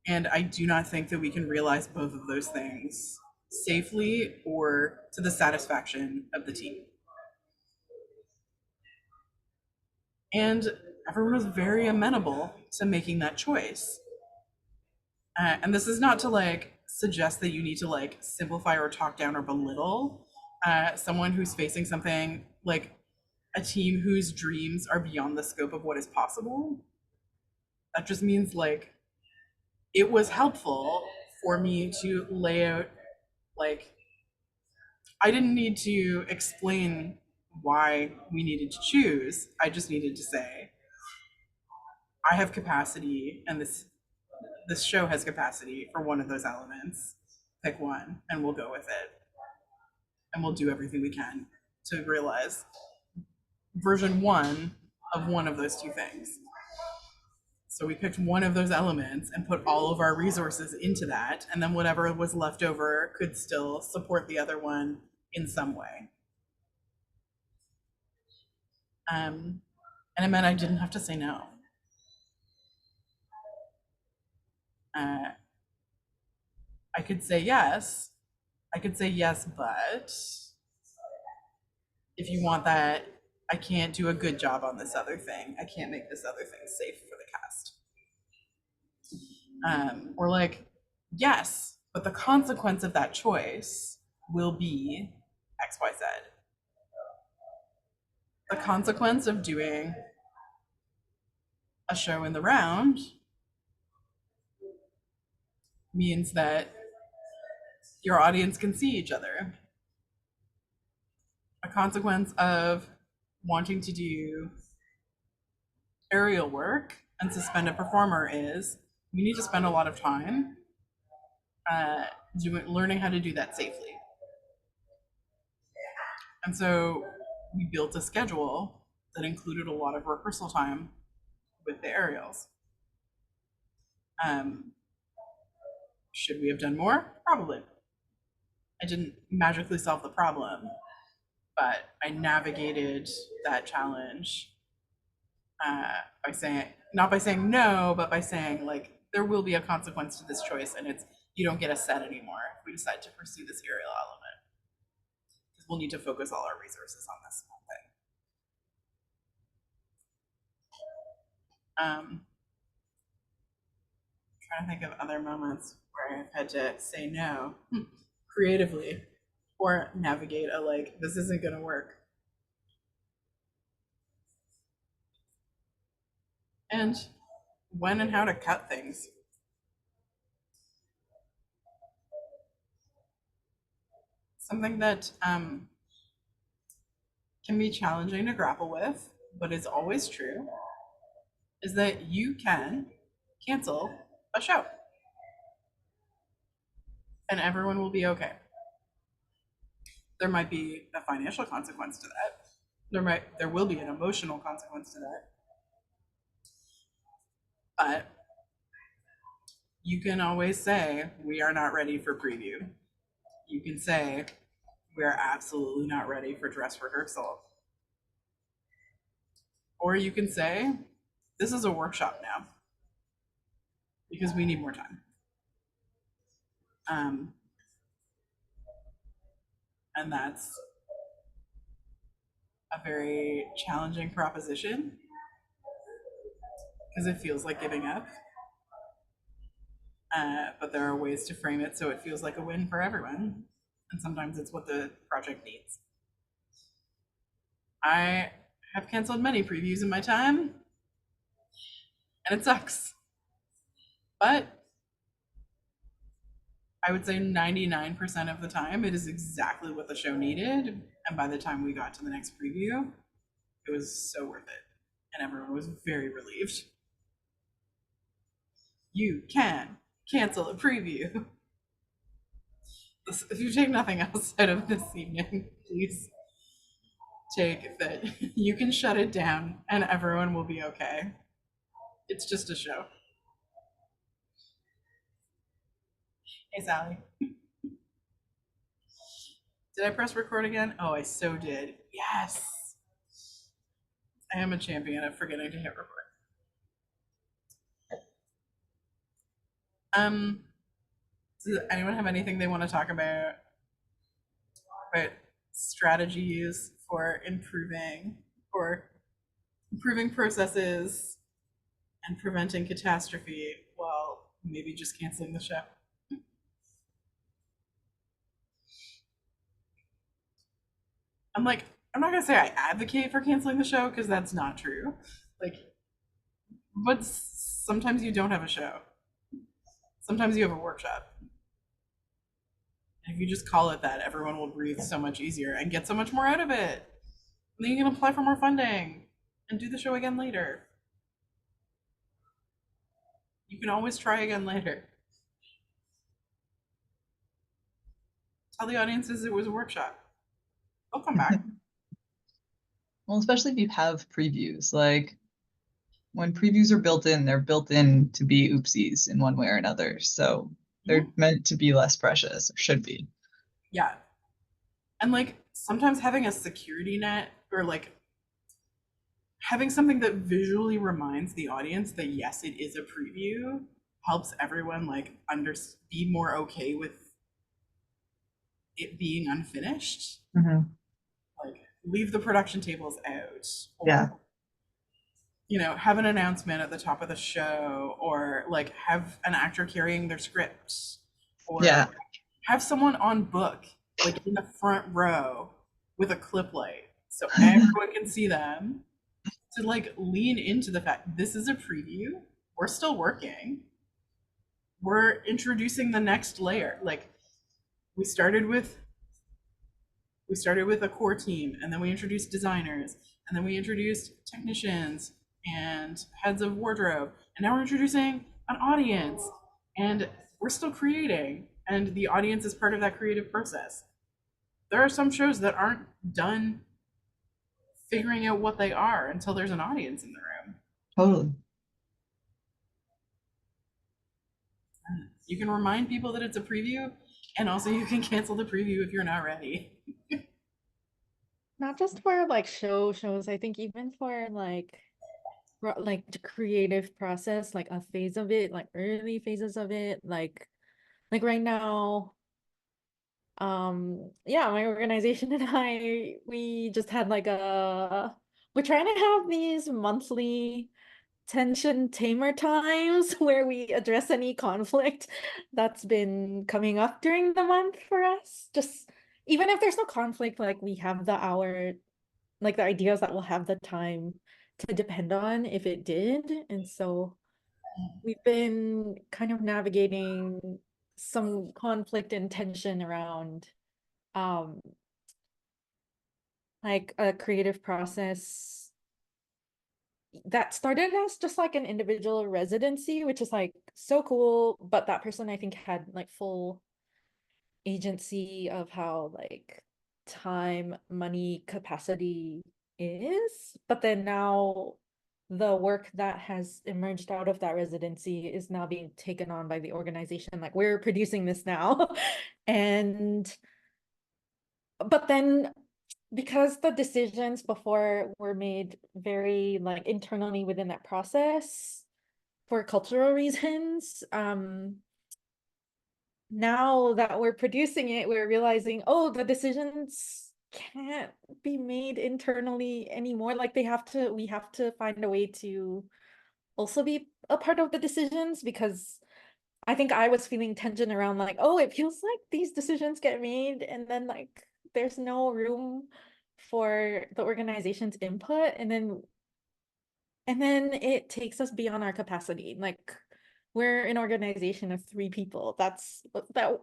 And I do not think that we can realize both of those things safely or to the satisfaction of the team. And everyone was very amenable to making that choice. And this is not to like suggest that you need to like simplify or talk down or belittle someone who's facing something like a team whose dreams are beyond the scope of what is possible. That just means like it was helpful for me to lay out, like, I didn't need to explain why we needed to choose. I just needed to say, I have capacity and this show has capacity for one of those elements. Pick one and we'll go with it. And we'll do everything we can to realize version one of one of those two things. So we picked one of those elements and put all of our resources into that, and then whatever was left over could still support the other one in some way. And it meant I didn't have to say no. I could say yes. I could say yes, but if you want that, I can't do a good job on this other thing. I can't make this other thing safe for the cast. Or like, yes, but the consequence of that choice will be X, Y, Z. The consequence of doing a show in the round means that your audience can see each other. A consequence of wanting to do aerial work and suspend a performer is you need to spend a lot of time learning how to do that safely. And so we built a schedule that included a lot of rehearsal time with the aerials. Should we have done more? Probably. I didn't magically solve the problem, but I navigated that challenge by saying, not by saying no, but by saying like, there will be a consequence to this choice and it's, you don't get a set anymore if we decide to pursue this aerial element. Because we'll need to focus all our resources on this one thing. Trying to think of other moments where I've had to say no creatively or navigate a like, this isn't gonna work. And when and how to cut things. Something that can be challenging to grapple with, but is always true, is that you can cancel a show. And everyone will be okay. There might be a financial consequence to that. There will be an emotional consequence to that. But you can always say, we are not ready for preview. You can say, we are absolutely not ready for dress rehearsal. Or you can say, this is a workshop now because we need more time. And that's a very challenging proposition because it feels like giving up. But there are ways to frame it so it feels like a win for everyone. And sometimes it's what the project needs. I have canceled many previews in my time, and it sucks. But I would say 99% of the time, it is exactly what the show needed. And by the time we got to the next preview, it was so worth it. And everyone was very relieved. You can cancel a preview. If you take nothing else out of this evening, please take that you can shut it down and everyone will be okay. It's just a show. Hey, Sally. Did I press record again? Oh, I so did. Yes. I am a champion of forgetting to hit record. Does anyone have anything they want to talk about strategies for improving processes and preventing catastrophe while maybe just canceling the show? I'm not gonna say I advocate for canceling the show because that's not true. Like, but sometimes you don't have a show. Sometimes you have a workshop. If you just call it that, everyone will breathe so much easier and get so much more out of it. And then you can apply for more funding and do the show again later. You can always try again later. Tell the audiences it was a workshop. They'll come back. Well, especially if you have previews, like when previews are built in, they're built in to be oopsies in one way or another. So they're meant to be less precious, or should be. Yeah. And like sometimes having a security net or like having something that visually reminds the audience that yes, it is a preview helps everyone like be more okay with it being unfinished. Like leave the production tables out. Or, Yeah. You know, have an announcement at the top of the show, or like have an actor carrying their script, or have someone on book, like in the front row with a clip light so everyone can see them, to like lean into the fact this is a preview. We're still working. We're introducing the next layer. Like we started with a core team, and then we introduced designers, and then we introduced technicians and heads of wardrobe, and now we're introducing an audience, and we're still creating, and the audience is part of that creative process. There are some shows that aren't done figuring out what they are until there's an audience in the room. Totally. And you can remind people that it's a preview, and also you can cancel the preview if you're not ready. Not just for like shows, I think even for like the creative process, like a phase of it, like early phases of it, like right now, yeah, my organization and we just had like we're trying to have these monthly tension tamer times where we address any conflict that's been coming up during the month for us. Just even if there's no conflict, like we have the hour, like the ideas that we'll have the time to depend on if it did. And so we've been kind of navigating some conflict and tension around like a creative process that started as just like an individual residency, which is like so cool, but that person I think had like full agency of how like time, money, capacity is. But then now the work that has emerged out of that residency is now being taken on by the organization. Like we're producing this now. And but then because the decisions before were made very like internally within that process for cultural reasons, now that we're producing it, we're realizing, oh, the decisions can't be made internally anymore. Like we have to find a way to also be a part of the decisions, because I think I was feeling tension around like, oh, it feels like these decisions get made and then like there's no room for the organization's input, and then it takes us beyond our capacity. Like we're an organization of 3 people that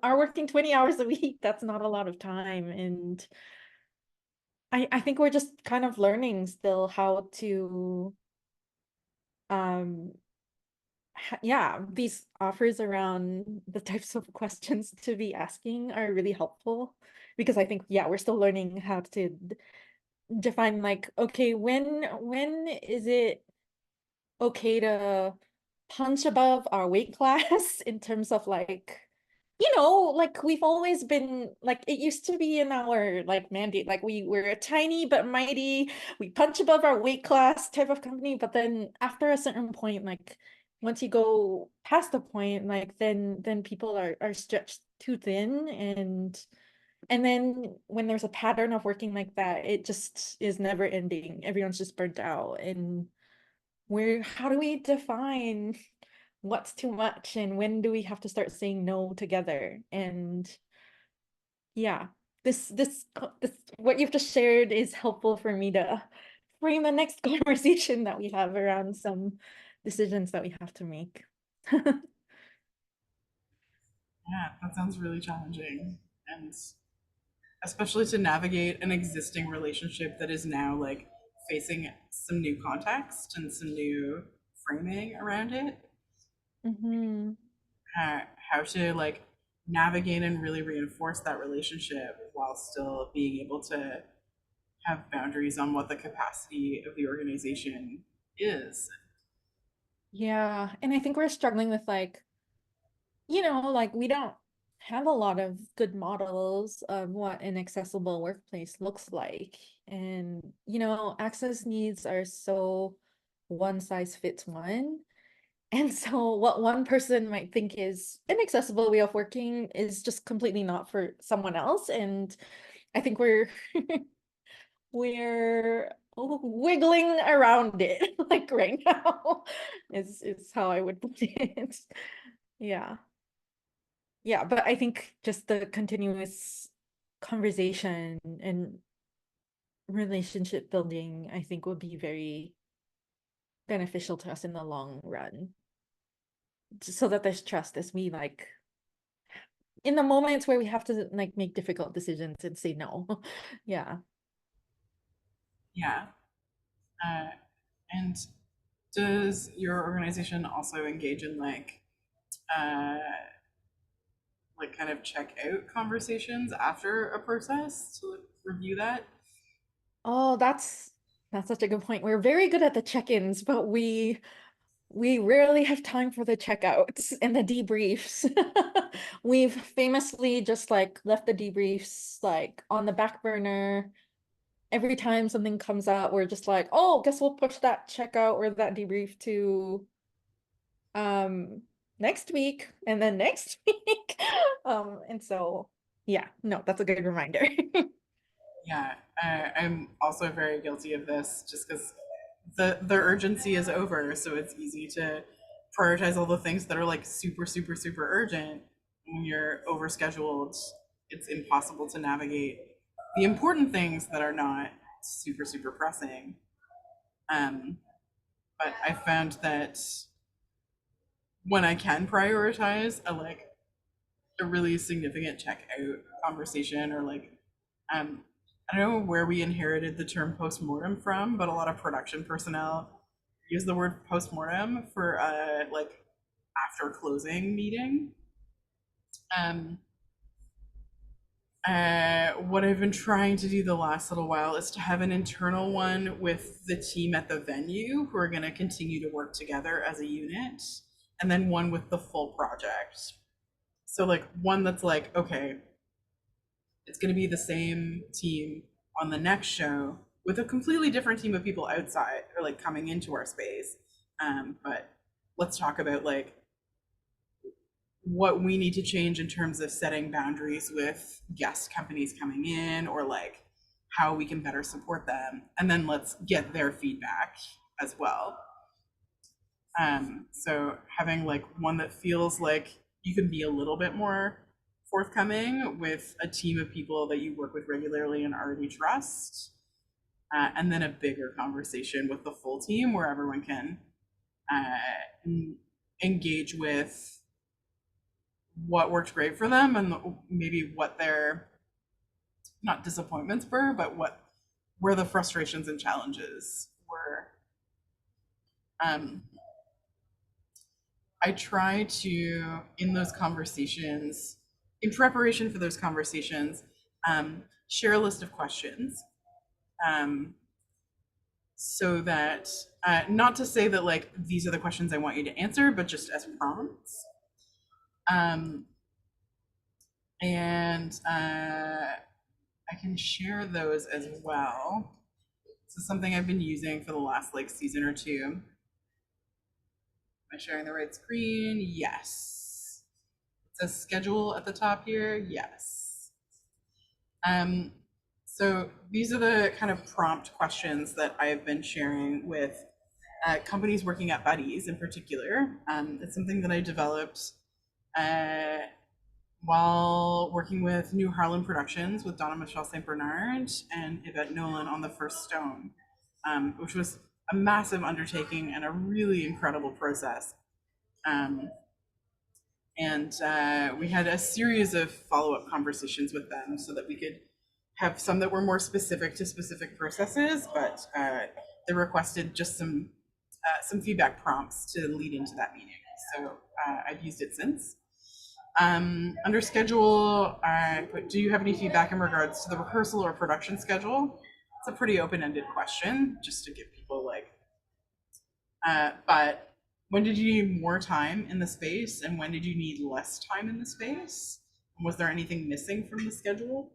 are working 20 hours a week. That's not a lot of time. And I think we're just kind of learning still how to um yeah, these offers around the types of questions to be asking are really helpful, because I think, yeah, we're still learning how to define like, okay, when is it okay to punch above our weight class in terms of like, like we've always been like, it used to be in our like mandate, like we were a tiny but mighty, we punch above our weight class type of company. But then after a certain point, like once you go past the point, like then people are stretched too thin, and then when there's a pattern of working like that, it just is never ending. Everyone's just burnt out. And how do we define what's too much, and when do we have to start saying no together? And yeah, this what you've just shared is helpful for me to frame the next conversation that we have around some decisions that we have to make. Yeah, that sounds really challenging. And especially to navigate an existing relationship that is now like facing some new context and some new framing around it. Mm-hmm. How to like navigate and really reinforce that relationship while still being able to have boundaries on what the capacity of the organization is. Yeah, and I think we're struggling with like, like we don't have a lot of good models of what an accessible workplace looks like. And, access needs are so one size fits one. And so what one person might think is an accessible way of working is just completely not for someone else. And I think we're wiggling around it like right now is how I would put it. Yeah. Yeah, but I think just the continuous conversation and relationship building, I think, would be very beneficial to us in the long run. So that there's trust as we like in the moments where we have to like make difficult decisions and say no. Yeah. Yeah. Uh, and does your organization also engage in uh, like kind of check out conversations after a process to review that? Oh, that's such a good point. We're very good at the check-ins, but we rarely have time for the checkouts and the debriefs. We've famously just like left the debriefs like on the back burner. Every time something comes out, we're just like, oh, guess we'll push that checkout or that debrief to um next week and then next week. And so yeah, no, that's a good reminder. Yeah, I'm also very guilty of this just because the urgency is over, so it's easy to prioritize all the things that are like super super super urgent. When you're overscheduled, it's impossible to navigate the important things that are not super super pressing. Um, but I found that when I can prioritize a really significant check out conversation or um I don't know where we inherited the term post-mortem from, but a lot of production personnel use the word postmortem for like after closing meeting. What I've been trying to do the last little while is to have an internal one with the team at the venue who are going to continue to work together as a unit, and then one with the full project. So like one that's like, okay, it's going to be the same team on the next show with a completely different team of people outside or like coming into our space. But let's talk about like what we need to change in terms of setting boundaries with guest companies coming in, or like how we can better support them, and then let's get their feedback as well. So having like one that feels like you can be a little bit more forthcoming with a team of people that you work with regularly and already trust, and then a bigger conversation with the full team where everyone can engage with what worked great for them and maybe what their not disappointments were, but where the frustrations and challenges were. I try to, in those conversations, in preparation for those conversations, share a list of questions, so that not to say that like these are the questions I want you to answer, but just as prompts. And I can share those as well. This is something I've been using for the last like season or two. Am I sharing the right screen? Yes. It says schedule at the top here. Yes. So these are the kind of prompt questions that I've been sharing with companies working at Buddies in particular. It's something that I developed while working with New Harlem Productions with Donna Michelle St. Bernard and Yvette Nolan on The First Stone, which was a massive undertaking and a really incredible process. And we had a series of follow-up conversations with them so that we could have some that were more specific to specific processes, but they requested just some feedback prompts to lead into that meeting. So I've used it since. Under schedule, do you have any feedback in regards to the rehearsal or production schedule? It's a pretty open-ended question, just to give people like, but when did you need more time in the space and when did you need less time in the space? And was there anything missing from the schedule?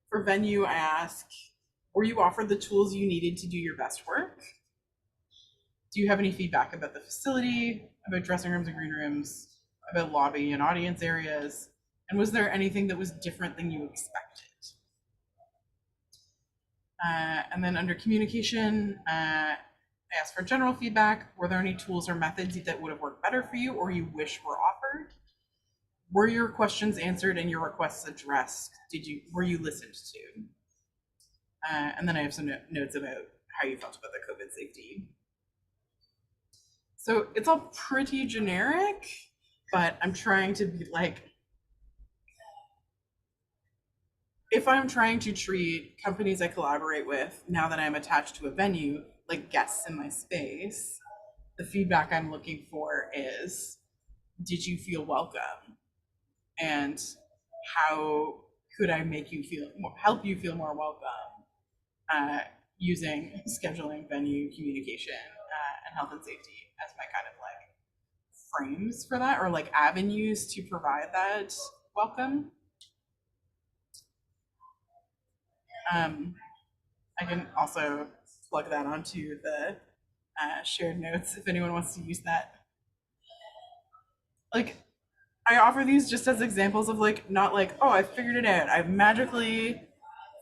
For venue, I ask, were you offered the tools you needed to do your best work? Do you have any feedback about the facility, about dressing rooms and green rooms, about lobby and audience areas? And was there anything that was different than you expected? And then under communication, I asked for general feedback. Were there any tools or methods that would have worked better for you or you wish were offered? Were your questions answered and your requests addressed? Were you listened to? And then I have some notes about how you felt about the COVID safety. So it's all pretty generic, but I'm trying to be like, if I'm trying to treat companies I collaborate with, now that I'm attached to a venue, like guests in my space, the feedback I'm looking for is, did you feel welcome? And how could I make you help you feel more welcome, using scheduling, venue, communication, and health and safety as my kind of like frames for that, or like avenues to provide that welcome. I can also plug that onto the shared notes if anyone wants to use that. Like, I offer these just as examples of like, not like, oh, I figured it out. I've magically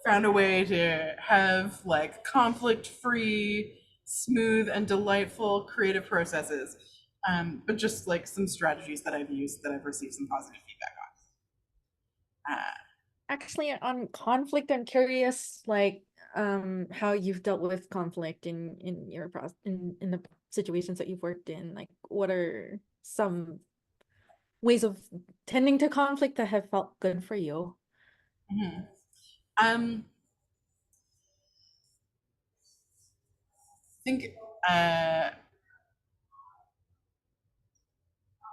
found a way to have like conflict-free, smooth, and delightful creative processes. But just like some strategies that I've used that I've received some positive feedback on. Actually, on conflict, I'm curious, like, how you've dealt with conflict in your in the situations that you've worked in. Like, what are some ways of tending to conflict that have felt good for you? Mm-hmm. think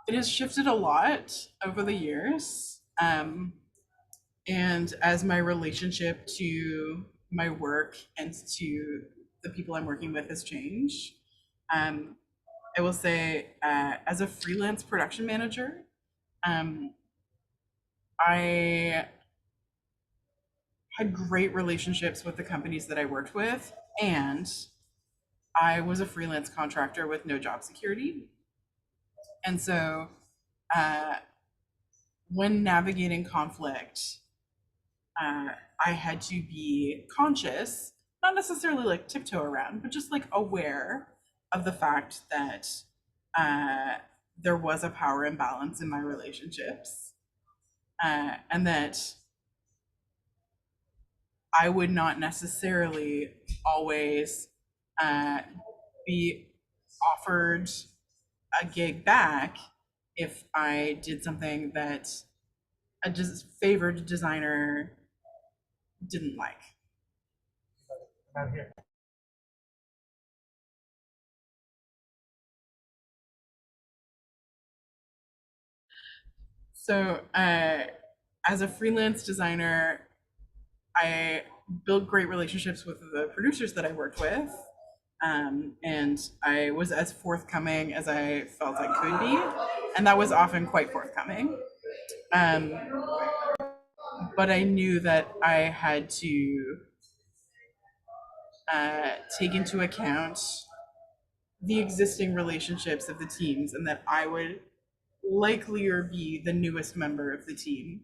it has shifted a lot over the years. And as my relationship to my work and to the people I'm working with has changed, um, I will say, as a freelance production manager, um, I had great relationships with the companies that I worked with, and I was a freelance contractor with no job security. And so, uh, when navigating conflict, I had to be conscious, not necessarily like tiptoe around, but just like aware of the fact that uh, there was a power imbalance in my relationships, and that I would not necessarily always uh, be offered a gig back if I did something that a favored designer didn't like. So, as a freelance designer, I built great relationships with the producers that I worked with. And I was as forthcoming as I felt I could be. And that was often quite forthcoming. Um, but I knew that I had to take into account the existing relationships of the teams and that I would likelier be the newest member of the team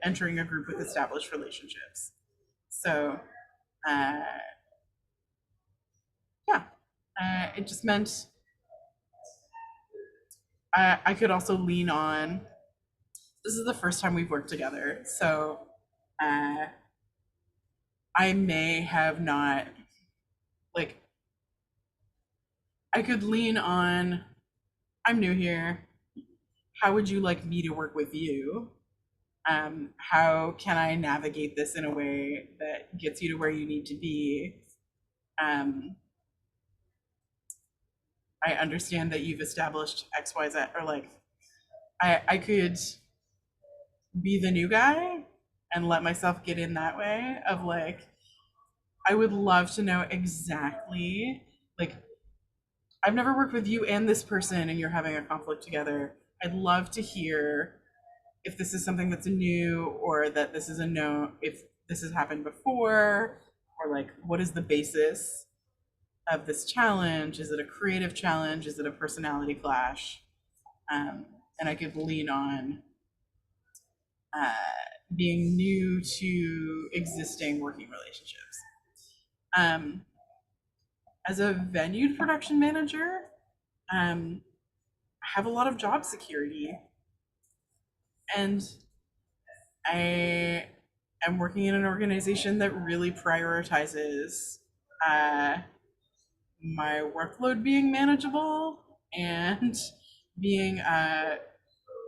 entering a group with established relationships. So, uh, yeah, it just meant I could also lean on. This is the first time we've worked together, so uh, I may have not like. I could lean on. I'm new here. How would you like me to work with you? How can I navigate this in a way that gets you to where you need to be? Um, I understand that you've established X, Y, Z, or like, I could be the new guy and let myself get in that way of like, I would love to know exactly, like, I've never worked with you and this person and you're having a conflict together. I'd love to hear if this is something that's new or that this is a no, if this has happened before, or like, what is the basis of this challenge? Is it a creative challenge? Is it a personality clash? And I could lean on uh, being new to existing working relationships. As a venue production manager, I have a lot of job security, and I am working in an organization that really prioritizes my workload being manageable and being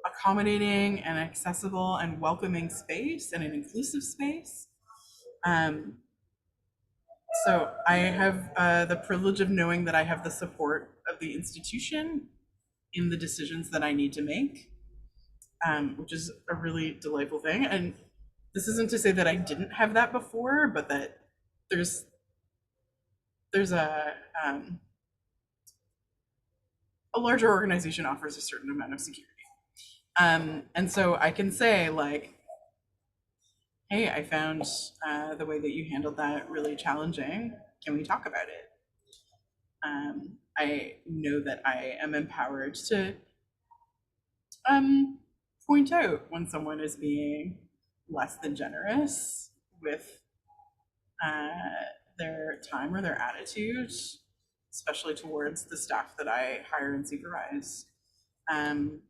accommodating and accessible and welcoming space and an inclusive space. So I have the privilege of knowing that I have the support of the institution in the decisions that I need to make, which is a really delightful thing. And this isn't to say that I didn't have that before, but that there's a larger organization offers a certain amount of security. And so I can say like, hey, I found the way that you handled that really challenging. Can we talk about it? I know that I am empowered to point out when someone is being less than generous with their time or their attitude, especially towards the staff that I hire and supervise. And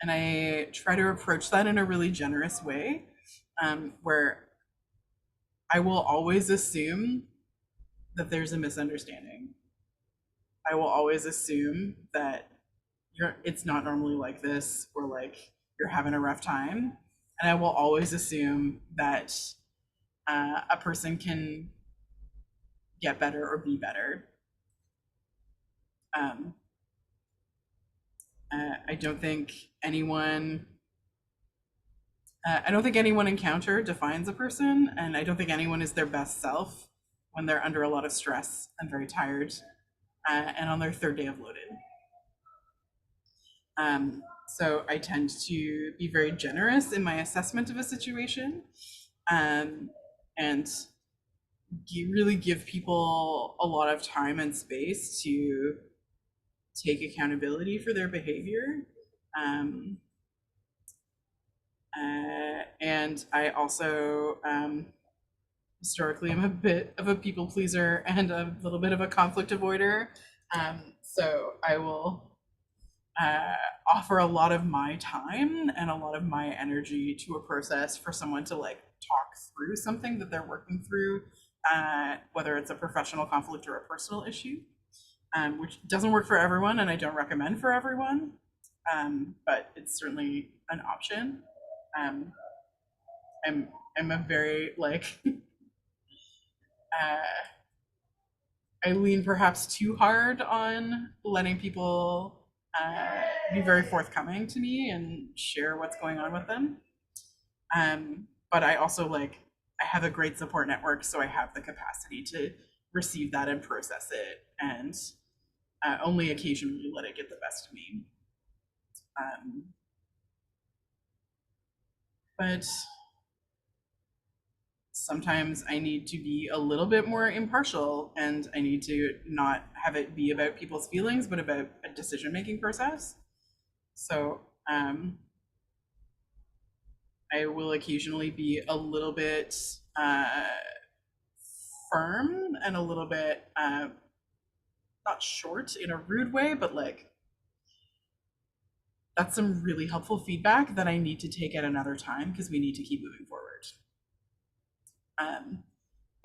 I try to approach that in a really generous way, where I will always assume that there's a misunderstanding. I will always assume that it's not normally like this, or like you're having a rough time. And I will always assume that a person can get better or be better. I don't think anyone encounter defines a person, and I don't think anyone is their best self when they're under a lot of stress and very tired, and on their third day of loaded. So I tend to be very generous in my assessment of a situation, and really give people a lot of time and space to take accountability for their behavior. And I also historically am a bit of a people pleaser and a little bit of a conflict avoider. So I will offer a lot of my time and a lot of my energy to a process for someone to like talk through something that they're working through, whether it's a professional conflict or a personal issue, which doesn't work for everyone and I don't recommend for everyone, but it's certainly an option. I'm a very like I lean perhaps too hard on letting people be very forthcoming to me and share what's going on with them. But I also like I have a great support network, so I have the capacity to receive that and process it, and only occasionally let it get the best of me. But sometimes I need to be a little bit more impartial, and I need to not have it be about people's feelings, but about a decision-making process. So I will occasionally be a little bit firm and a little bit not short in a rude way, but like that's some really helpful feedback that I need to take at another time because we need to keep moving forward.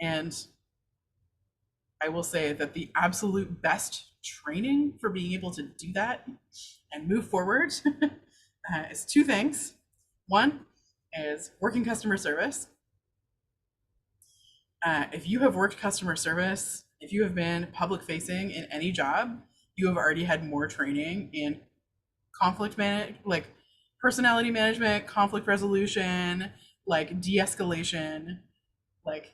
And I will say that the absolute best training for being able to do that and move forward is two things. One is working customer service. If you have worked customer service, if you have been public facing in any job, you have already had more training in conflict like personality management, conflict resolution, like de-escalation. Like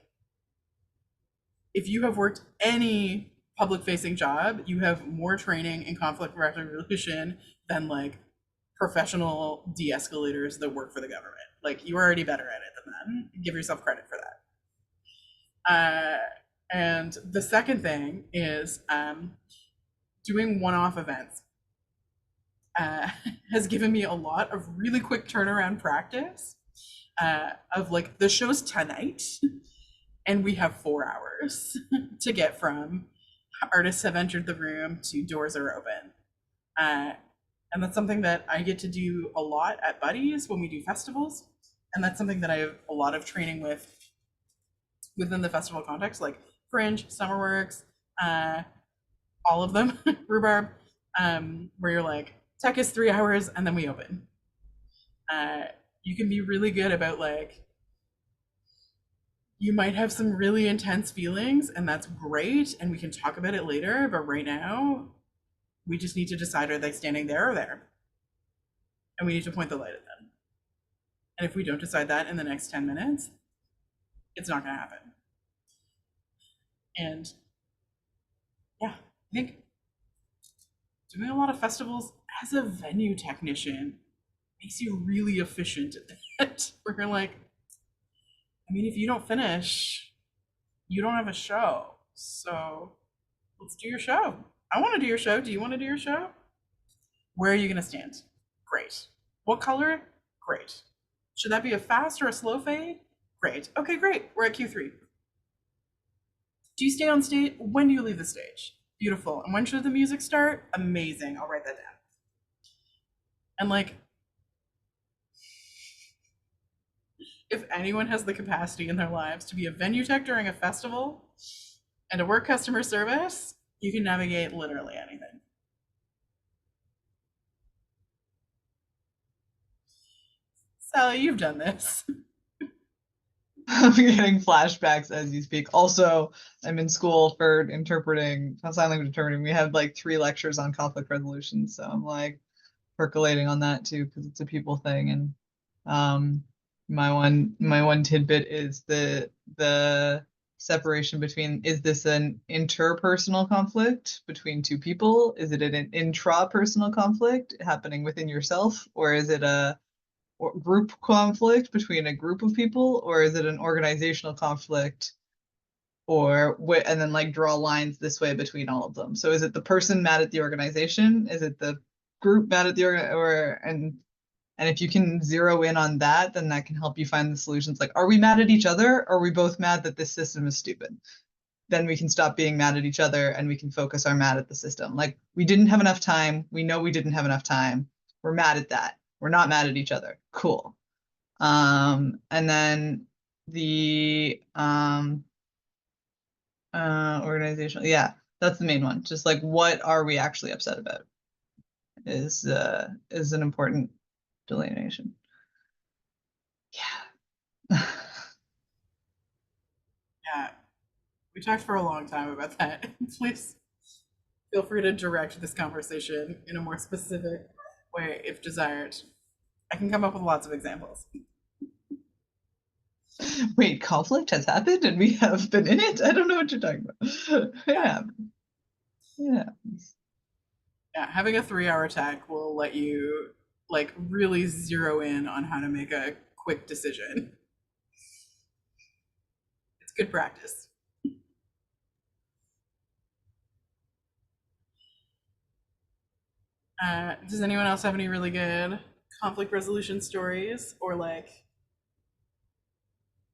if you have worked any public facing job, you have more training in conflict resolution than like professional de-escalators that work for the government. Like you're already better at it than them. Give yourself credit for that. And the second thing is doing one-off events has given me a lot of really quick turnaround practice of like the show's tonight and we have 4 hours to get from artists have entered the room to doors are open. And that's something that I get to do a lot at Buddies when we do festivals. And that's something that I have a lot of training with within the festival context, like Fringe, Summerworks, all of them, Rhubarb, where you're like, tech is 3 hours and then we open. You can be really good about like, you might have some really intense feelings and that's great and we can talk about it later, but right now we just need to decide, are they standing there or there? And we need to point the light at them. And if we don't decide that in the next 10 minutes, it's not going to happen. And yeah, I think doing a lot of festivals as a venue technician makes you really efficient at that. Where you're like, I mean, if you don't finish, you don't have a show. So let's do your show. I want to do your show. Do you want to do your show? Where are you going to stand? Great. What color? Great. Should that be a fast or a slow fade? Great. Okay, great. We're at Q3. Do you stay on stage? When do you leave the stage? Beautiful. And when should the music start? Amazing. I'll write that down. And like, if anyone has the capacity in their lives to be a venue tech during a festival and to work customer service, you can navigate literally anything. Sally, you've done this. I'm getting flashbacks as you speak. Also, I'm in school for interpreting, sign language interpreting. We had like 3 lectures on conflict resolution, so I'm like percolating on that too because it's a people thing. And my one tidbit is the separation between, is this an interpersonal conflict between two people? Is it an intrapersonal conflict happening within yourself, or is it a group conflict between a group of people, or is it an organizational conflict, or and then like draw lines this way between all of them? So is it the person mad at the organization? Is it the group mad at the and if you can zero in on that, then that can help you find the solutions. Like, are we mad at each other, or are we both mad that this system is stupid? Then we can stop being mad at each other and we can focus our mad at the system. Like, we didn't have enough time. We know we didn't have enough time. We're mad at that. We're not mad at each other. Cool. And then the organizational, yeah, that's the main one. Just like, what are we actually upset about is an important delineation. Yeah. Yeah, we talked for a long time about that. Please feel free to direct this conversation in a more specific way if desired. I can come up with lots of examples. Wait, conflict has happened and we have been in it? I don't know what you're talking about. Yeah. Yeah. Yeah, having a 3-hour tech will let you like really zero in on how to make a quick decision. It's good practice. Does anyone else have any really good conflict resolution stories or like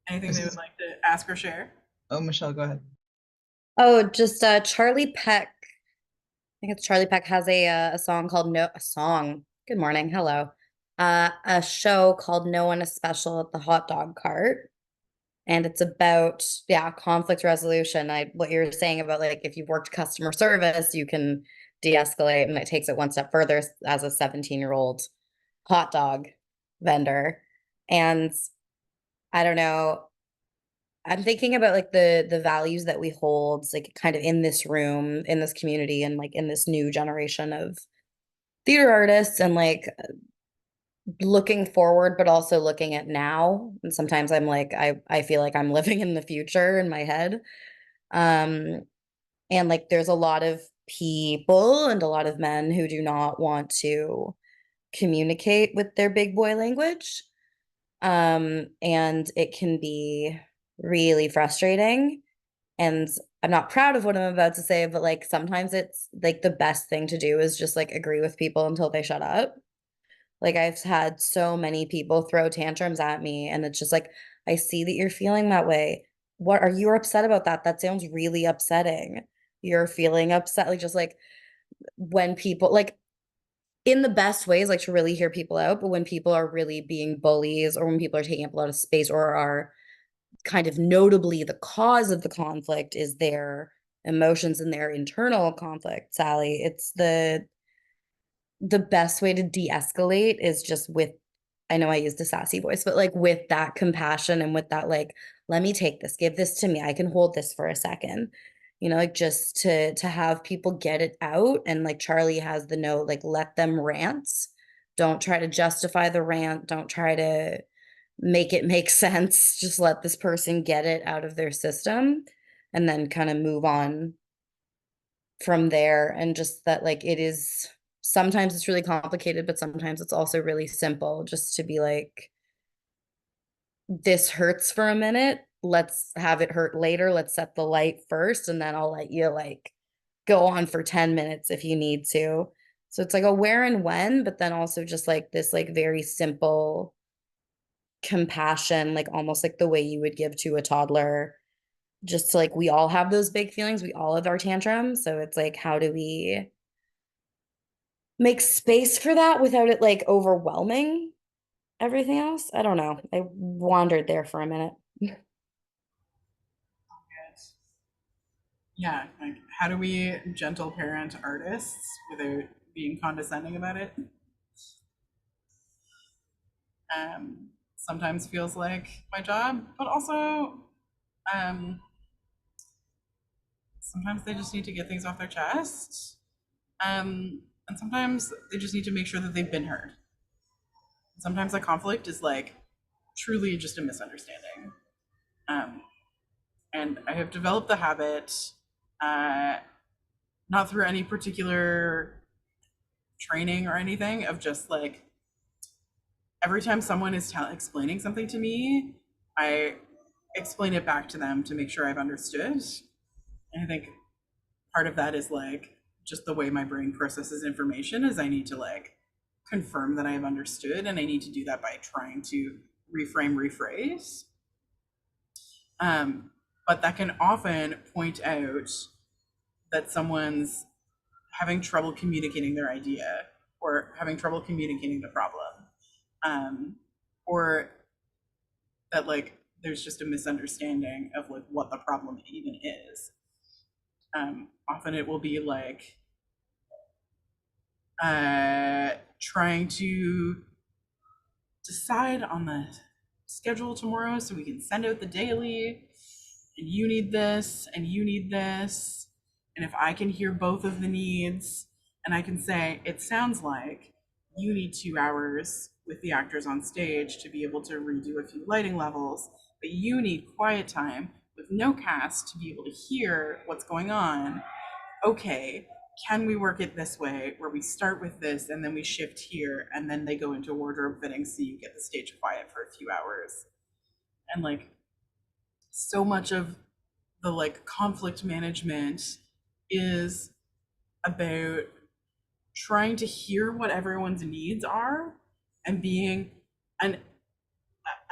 anything they would like to ask or share? Oh, Michelle, go ahead. Oh, just Charlie Peck. I think it's Charlie Peck has a song called No a song. Good morning, hello. A show called No One is Special at the Hot Dog Cart. And it's about, yeah, conflict resolution. What you're saying about like if you've worked customer service, you can de-escalate, and it takes it one step further as a 17-year-old hot dog vendor. And I don't know, I'm thinking about like the values that we hold, like kind of in this room, in this community, and like in this new generation of theater artists, and like looking forward, but also looking at now. And sometimes I'm like, I feel like I'm living in the future in my head. Um, and like there's a lot of people and a lot of men who do not want to communicate with their big boy language. And it can be really frustrating. And I'm not proud of what I'm about to say, but like sometimes it's like the best thing to do is just like agree with people until they shut up. Like I've had so many people throw tantrums at me, and it's just like, I see that you're feeling that way. What are you upset about that? That sounds really upsetting. You're feeling upset. Like just like when people like in the best ways, like to really hear people out, but when people are really being bullies, or when people are taking up a lot of space, or are kind of notably the cause of the conflict is their emotions and their internal conflict, Sally, it's the best way to de-escalate is just with, I know I used a sassy voice, but like with that compassion and with that like, let me take this, give this to me, I can hold this for a second, you know, like just to have people get it out. And like Charlie has the note, like let them rant, don't try to justify the rant, don't try to make it make sense, just let this person get it out of their system, and then kind of move on from there. And just that like it is, sometimes it's really complicated, but sometimes it's also really simple, just to be like, this hurts for a minute, let's have it hurt later, let's set the light first, and then I'll let you like go on for 10 minutes if you need to. So it's like a where and when, but then also just like this like very simple compassion, like almost like the way you would give to a toddler, just to like, we all have those big feelings, we all have our tantrums, so it's like, how do we make space for that without it like overwhelming everything else? I don't know, I wandered there for a minute. Yeah, like how do we gentle parent artists without being condescending about it? sometimes feels like my job, but also sometimes they just need to get things off their chest. And sometimes they just need to make sure that they've been heard. Sometimes a conflict is like truly just a misunderstanding. And I have developed the habit, not through any particular training or anything, of just like every time someone is explaining something to me, I explain it back to them to make sure I've understood. And I think part of that is like just the way my brain processes information is I need to like confirm that I have understood, and I need to do that by trying to reframe, rephrase. But that can often point out that someone's having trouble communicating their idea, or having trouble communicating the problem, or that like there's just a misunderstanding of like what the problem even is. Often it will be like trying to decide on the schedule tomorrow so we can send out the daily, and you need this and you need this, and if I can hear both of the needs and I can say, it sounds like you need 2 hours with the actors on stage to be able to redo a few lighting levels, but you need quiet time with no cast to be able to hear what's going on. Okay, can we work it this way where we start with this and then we shift here and then they go into wardrobe fitting so you get the stage quiet for a few hours? And like so much of the like conflict management is about trying to hear what everyone's needs are and being a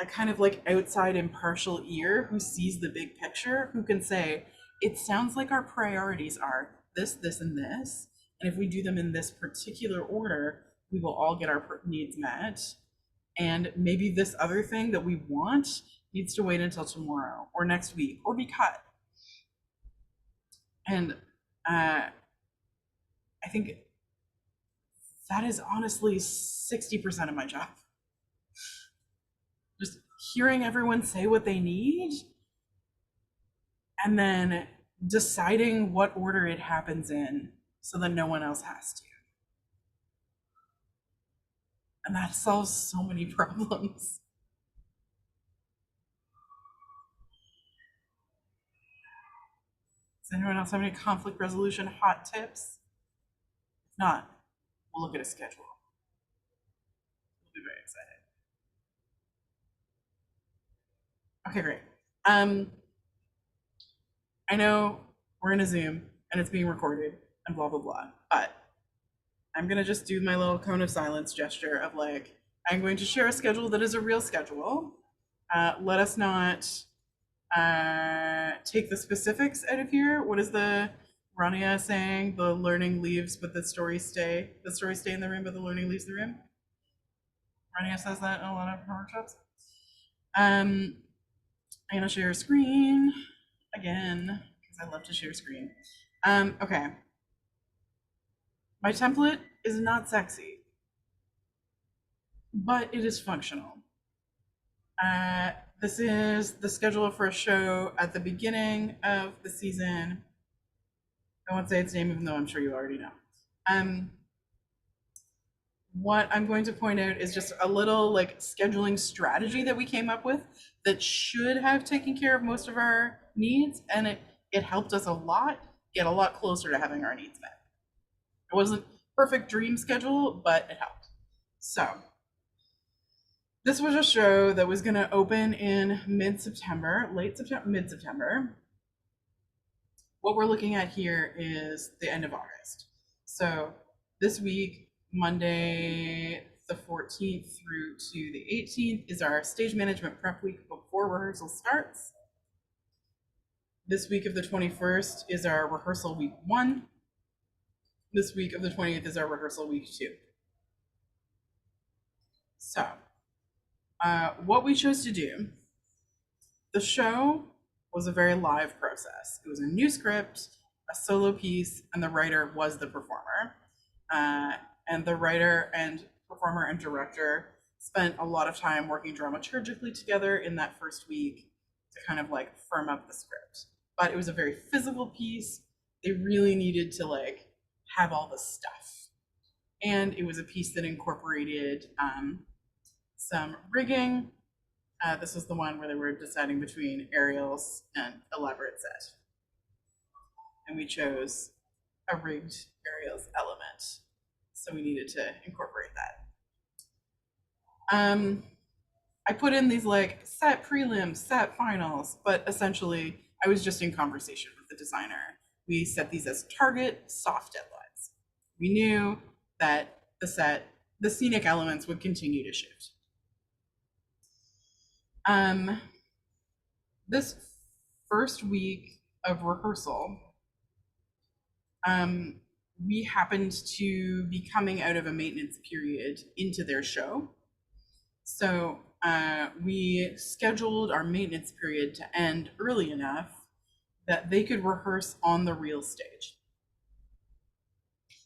kind of like outside impartial ear who sees the big picture, who can say, it sounds like our priorities are this, this, and this. And if we do them in this particular order, we will all get our needs met. And maybe this other thing that we want needs to wait until tomorrow or next week or be cut. And I think that is honestly 60% of my job. Just hearing everyone say what they need and then deciding what order it happens in so that no one else has to. And that solves so many problems. Does anyone else have any conflict resolution hot tips? If not, we'll look at a schedule. We'll be very excited. Okay, great. I know we're in a Zoom and it's being recorded and blah, blah, blah, but I'm gonna just do my little cone of silence gesture of like, I'm going to share a schedule that is a real schedule. Let us not take the specifics out of here. What is the Rania saying? The learning leaves, but the stories stay. The stories stay in the room, but the learning leaves the room. Rania says that in a lot of her workshops. I'm gonna share a screen again because I love to share screen. Okay. My template is not sexy, but it is functional. This is the schedule for a show at the beginning of the season. I won't say its name, even though I'm sure you already know. What I'm going to point out is just a little like scheduling strategy that we came up with that should have taken care of most of our needs, and it helped us a lot get a lot closer to having our needs met. It wasn't perfect dream schedule, but it helped. So this was a show that was going to open in mid-September, mid-September. What we're looking at here is the end of August. So this week, Monday the 14th through to the 18th is our stage management prep week before rehearsal starts. This week of the 21st is our rehearsal week 1. This week of the 20th is our rehearsal week 2. So what we chose to do, the show was a very live process. It was a new script, a solo piece, and the writer was the performer. And the writer and performer and director spent a lot of time working dramaturgically together in that first week to kind of like firm up the script. But it was a very physical piece. They really needed to like have all the stuff. And it was a piece that incorporated some rigging. This was the one where they were deciding between aerials and elaborate set. And we chose a rigged aerials element. So we needed to incorporate that. I put in these like set prelims, set finals, but essentially I was just in conversation with the designer. We set these as target soft deadlines. We knew that the scenic elements would continue to shift. This first week of rehearsal, we happened to be coming out of a maintenance period into their show. So we scheduled our maintenance period to end early enough that they could rehearse on the real stage.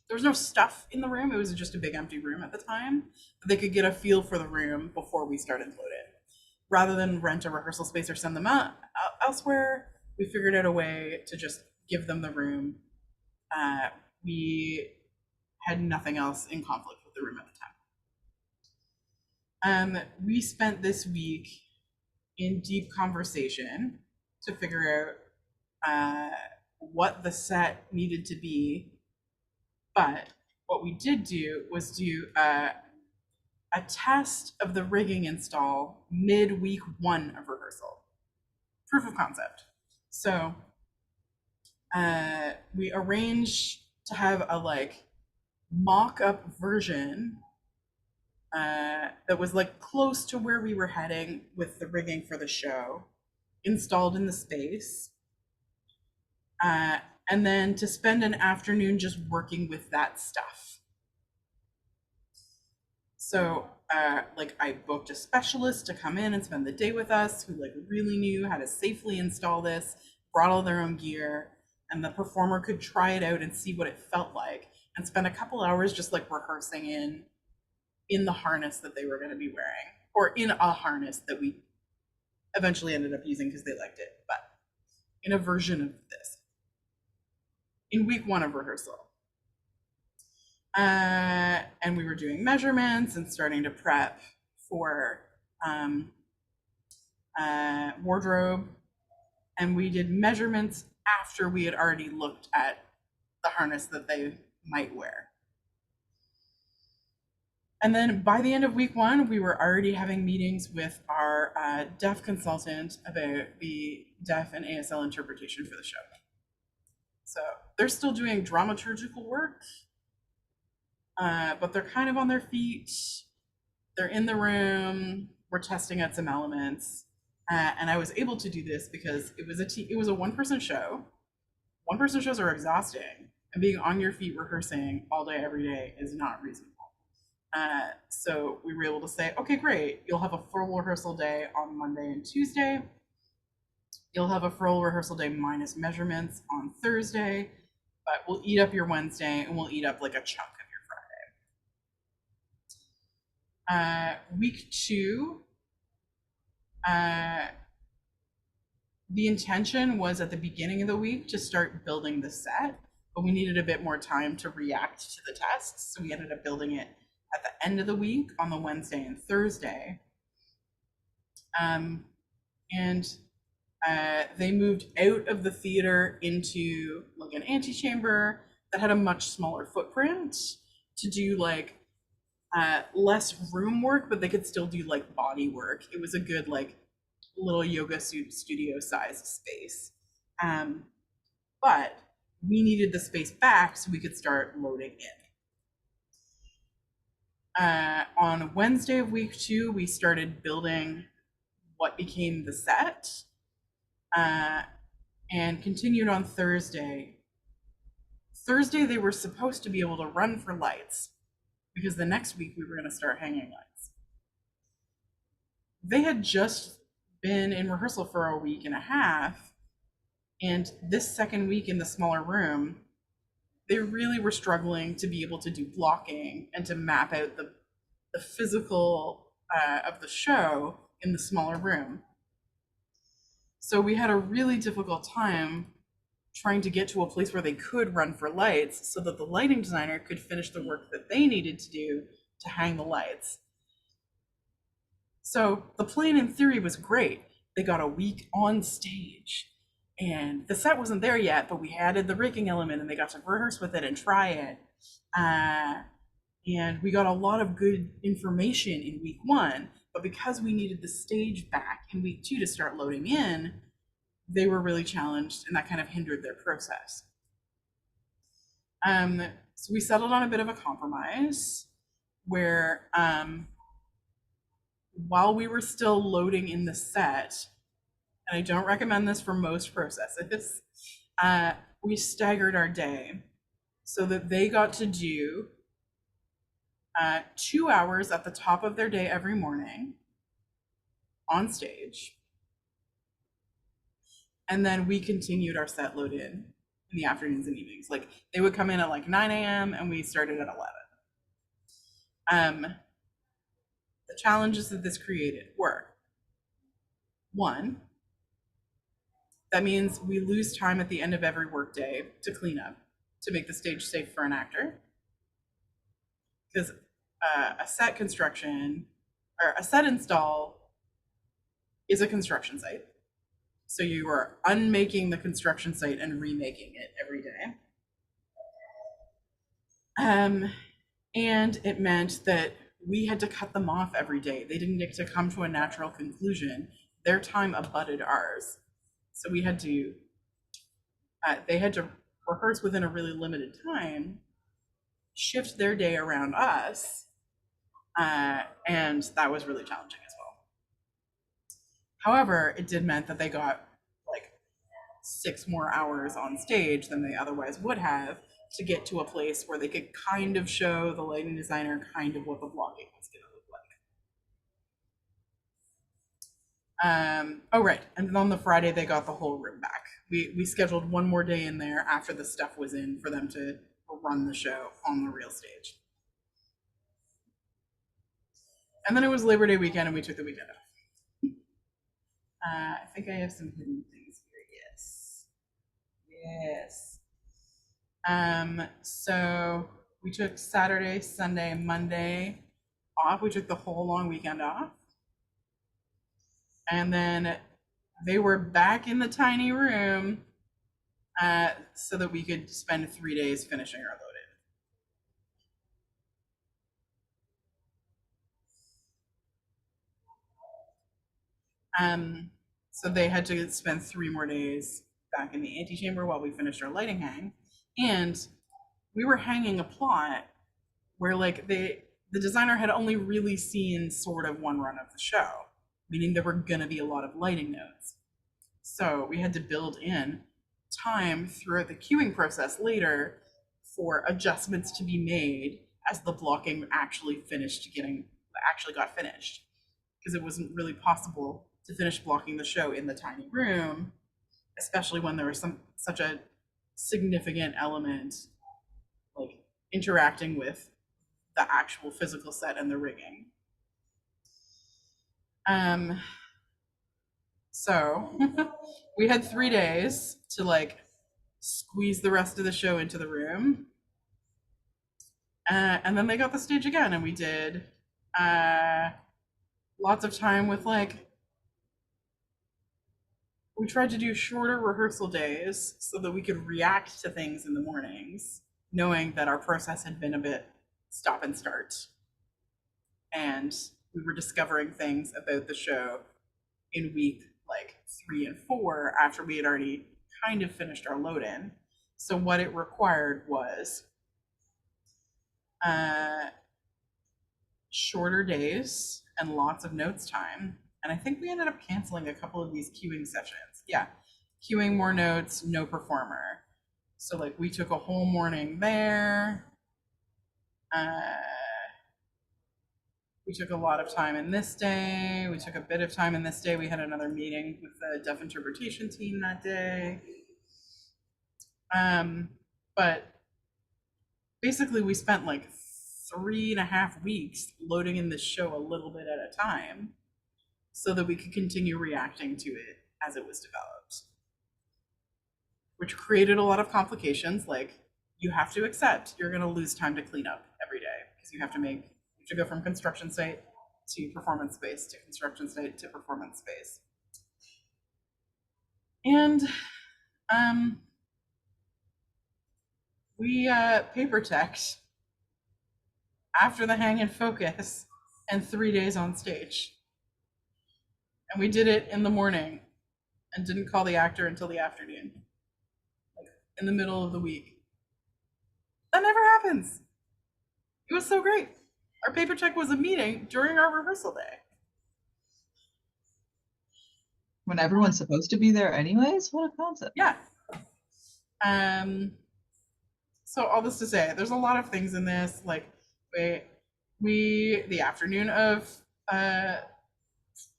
There was no stuff in the room. It was just a big empty room at the time. But they could get a feel for the room before we started loading. Rather than rent a rehearsal space or send them out elsewhere, we figured out a way to just give them the room. We had nothing else in conflict with the room at the time. We spent this week in deep conversation to figure out what the set needed to be. But what we did do was do a test of the rigging install mid-week 1 of rehearsal. Proof of concept. So we arranged to have a like mock-up version that was like close to where we were heading with the rigging for the show installed in the space. And then to spend an afternoon just working with that stuff. So like I booked a specialist to come in and spend the day with us who like really knew how to safely install this, brought all their own gear, and the performer could try it out and see what it felt like and spend a couple hours just like rehearsing in the harness that they were going to be wearing, or in a harness that we eventually ended up using because they liked it, but in a version of this in week 1 of rehearsal. And we were doing measurements and starting to prep for wardrobe. And we did measurements after we had already looked at the harness that they might wear. And then by the end of week 1, we were already having meetings with our deaf consultant about the deaf and ASL interpretation for the show. So they're still doing dramaturgical work, but they're kind of on their feet. They're in the room. We're testing out some elements. And I was able to do this because it was a one-person show. One-person shows are exhausting, and being on your feet rehearsing all day, every day is not reasonable. So we were able to say, okay, great. You'll have a full rehearsal day on Monday and Tuesday. You'll have a full rehearsal day minus measurements on Thursday, but we'll eat up your Wednesday and we'll eat up like a chunk of your Friday. Week 2, the intention was at the beginning of the week to start building the set, but we needed a bit more time to react to the tests. So we ended up building it at the end of the week on the Wednesday and Thursday. They moved out of the theater into like an antechamber that had a much smaller footprint to do like less room work, but they could still do like body work. It was a good like little yoga studio sized space. But we needed the space back so we could start loading in. On Wednesday of week 2, we started building what became the set, and continued on Thursday. Thursday, they were supposed to be able to run for lights because the next week we were going to start hanging lights. They had just been in rehearsal for a week and a half, and this second week in the smaller room, they really were struggling to be able to do blocking and to map out the physical of the show in the smaller room. So we had a really difficult time trying to get to a place where they could run for lights so that the lighting designer could finish the work that they needed to do to hang the lights. So the plan in theory was great. They got a week on stage and the set wasn't there yet, but we added the rigging element and they got to rehearse with it and try it. And we got a lot of good information in week 1, but because we needed the stage back in week 2 to start loading in, they were really challenged and that kind of hindered their process. So we settled on a bit of a compromise where while we were still loading in the set, and I don't recommend this for most processes, we staggered our day so that they got to do 2 hours at the top of their day every morning on stage. And then we continued our set load in the afternoons and evenings. Like they would come in at like 9 a.m. and we started at 11. The challenges that this created were, 1, that means we lose time at the end of every workday to clean up, to make the stage safe for an actor. Because a set construction or a set install is a construction site. So you are unmaking the construction site and remaking it every day. And it meant that we had to cut them off every day. They didn't get to come to a natural conclusion. Their time abutted ours. So we had to, they had to rehearse within a really limited time, shift their day around us, and that was really challenging as well. However, it did mean that they got like 6 more hours on stage than they otherwise would have to get to a place where they could kind of show the lighting designer kind of what the blocking was going to look like. Oh, right. And on the Friday, they got the whole room back. We scheduled 1 more day in there after the stuff was in for them to run the show on the real stage. And then it was Labor Day weekend and we took the weekend off. I think I have some hidden things here. Yes. So we took Saturday, Sunday, Monday off. We took the whole long weekend off. And then they were back in the tiny room so that we could spend 3 days finishing our load in. So they had to spend 3 more days back in the antechamber while we finished our lighting hang. And we were hanging a plot where like the designer had only really seen sort of 1 run of the show, meaning there were gonna be a lot of lighting notes. So we had to build in time throughout the queuing process later for adjustments to be made as the blocking actually got finished. Because it wasn't really possible to finish blocking the show in the tiny room, especially when there was such a significant element like interacting with the actual physical set and the rigging. So we had 3 days to like squeeze the rest of the show into the room. And then they got the stage again and we did lots of time with like, we tried to do shorter rehearsal days so that we could react to things in the mornings, knowing that our process had been a bit stop and start. And we were discovering things about the show in week like 3 and 4 after we had already kind of finished our load in. So what it required was shorter days and lots of notes time. And I think we ended up canceling a couple of these queuing sessions. Yeah, queuing more notes, no performer. So like we took a whole morning there. We took a lot of time in this day. We took a bit of time in this day. We had another meeting with the deaf interpretation team that day. But basically we spent like 3.5 weeks loading in this show a little bit at a time so that we could continue reacting to it as it was developed, which created a lot of complications. Like, you have to accept you're going to lose time to clean up every day because you have to go from construction site to performance space to construction site to performance space. And we paper teched after the hang and focus and 3 days on stage. And we did it in the morning and didn't call the actor until the afternoon, like in the middle of the week. That never happens. It was so great. Our paper check was a meeting during our rehearsal day. When everyone's supposed to be there anyways? What a concept. Yeah. So all this to say, there's a lot of things in this. Like, we the afternoon of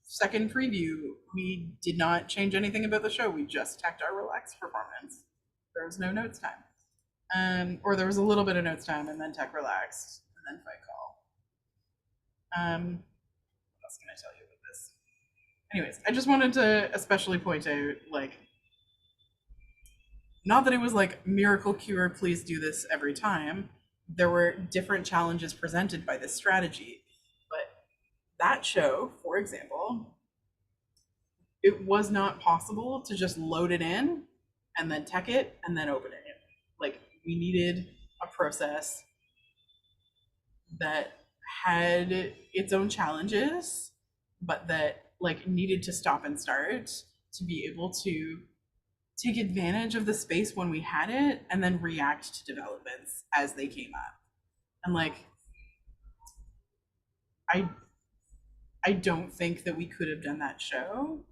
second preview, we did not change anything about the show. We just tacked our relaxed performance. There was no notes time. Or there was a little bit of notes time and then tech relaxed and then fight call. What else can I tell you about this? Anyways, I just wanted to especially point out, like, not that it was like miracle cure, please do this every time. There were different challenges presented by this strategy. But that show, for example, it was not possible to just load it in and then tech it and then open it. Like, we needed a process that had its own challenges, but that like needed to stop and start to be able to take advantage of the space when we had it and then react to developments as they came up. And like, I don't think that we could have done that show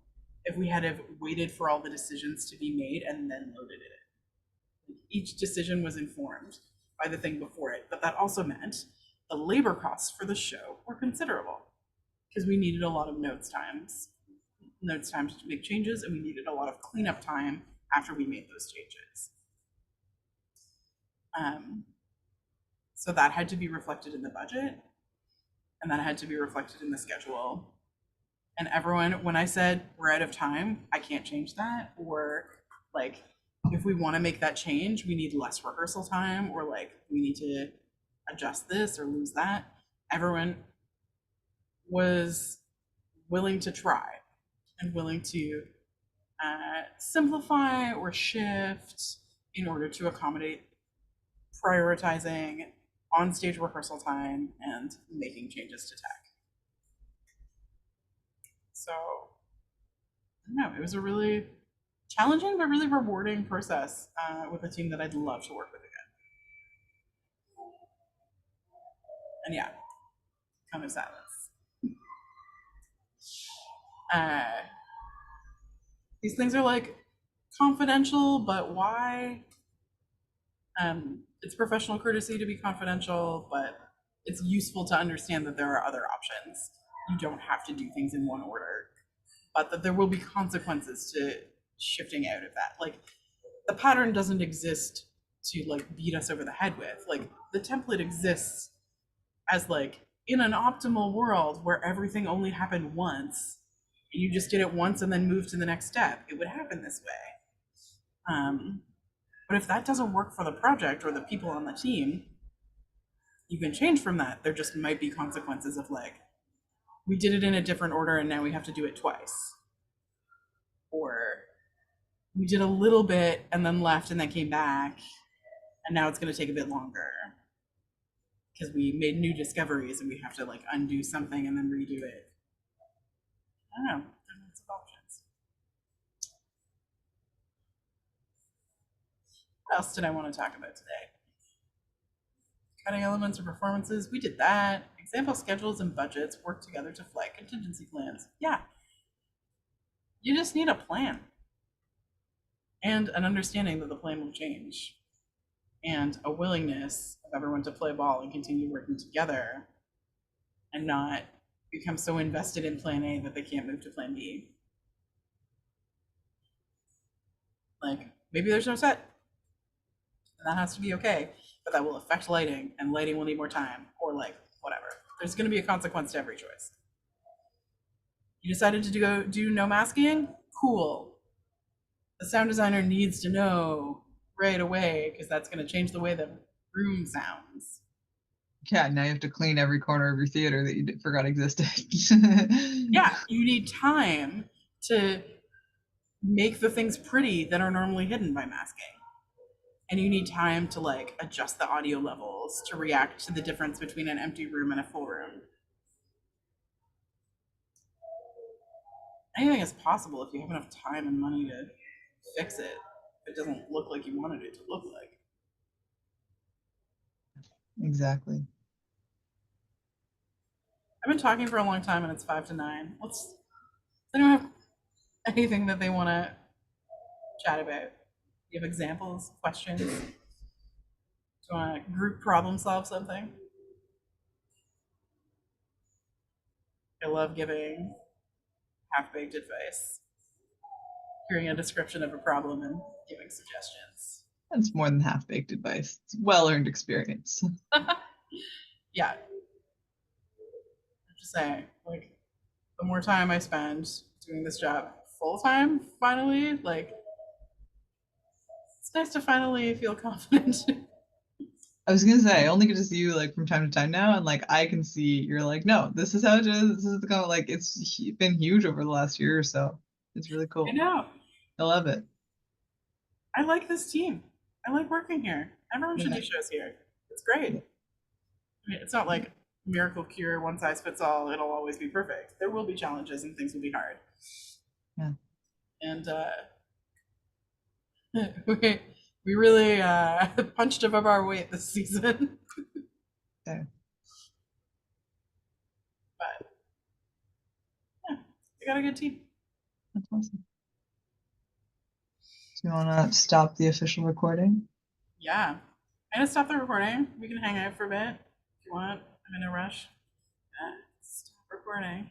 if we had have waited for all the decisions to be made and then loaded it. Each decision was informed by the thing before it, but that also meant the labor costs for the show were considerable because we needed a lot of notes times to make changes, and we needed a lot of cleanup time after we made those changes. So that had to be reflected in the budget, and that had to be reflected in the schedule. And everyone, when I said we're out of time, I can't change that, or like, if we want to make that change, we need less rehearsal time, or like we need to adjust this or lose that, everyone was willing to try and willing to simplify or shift in order to accommodate prioritizing on-stage rehearsal time and making changes to tech. So, I don't know, it was a really challenging but really rewarding process with a team that I'd love to work with again. And yeah, kind of silence. These things are like confidential, but why? It's professional courtesy to be confidential, but it's useful to understand that there are other options. You don't have to do things in one order, but that there will be consequences to shifting out of that. Like, the pattern doesn't exist to like beat us over the head with. Like, the template exists as like, in an optimal world where everything only happened once, and you just did it once and then moved to the next step, it would happen this way. But if that doesn't work for the project or the people on the team, you can change from that. There just might be consequences of like, we did it in a different order and now we have to do it twice. Or we did a little bit and then left and then came back, and now it's going to take a bit longer because we made new discoveries and we have to like undo something and then redo it. I don't know. There's lots of options. What else did I want to talk about today? Cutting elements or performances. We did that. Example schedules and budgets work together to flag contingency plans. Yeah. You just need a plan and an understanding that the plan will change, and a willingness of everyone to play ball and continue working together and not become so invested in plan A that they can't move to plan B. Like, maybe there's no set, and That has to be okay, but that will affect lighting, and lighting will need more time, or like whatever. There's going to be a consequence to every choice. You decided to do no masking? Cool. The sound designer needs to know right away because that's going to change the way the room sounds. Yeah, now you have to clean every corner of your theater that you forgot existed. Yeah, you need time to make the things pretty that are normally hidden by masking. And you need time to like adjust the audio levels to react to the difference between an empty room and a full room. Anything is possible if you have enough time and money to fix it. If it doesn't look like you wanted it to look like. Exactly. I've been talking for a long time and it's 5 to 9. Does anyone have anything that they want to chat about? Do you have examples, questions? Do you want to group problem solve something? I love giving half-baked advice, hearing a description of a problem and giving suggestions. That's more than half-baked advice. It's well-earned experience. Yeah. I'm just saying, like, the more time I spend doing this job full-time, finally, like, it's nice to finally feel confident. I was gonna say, I only get to see you like from time to time now, and like I can see you're like, no, this is how it is. This is the kind of like it's been huge over the last year or so. It's really cool. I know. I love it. I like this team. I like working here. Everyone should do shows here. It's great. I mean, it's not like miracle cure, one size fits all. It'll always be perfect. There will be challenges and things will be hard. Yeah. And we really punched above our weight this season. Okay. But yeah, we got a good team. That's awesome. Do you want to stop the official recording? Yeah. I'm gonna stop the recording. We can hang out for a bit if you want. I'm in a rush. Stop recording.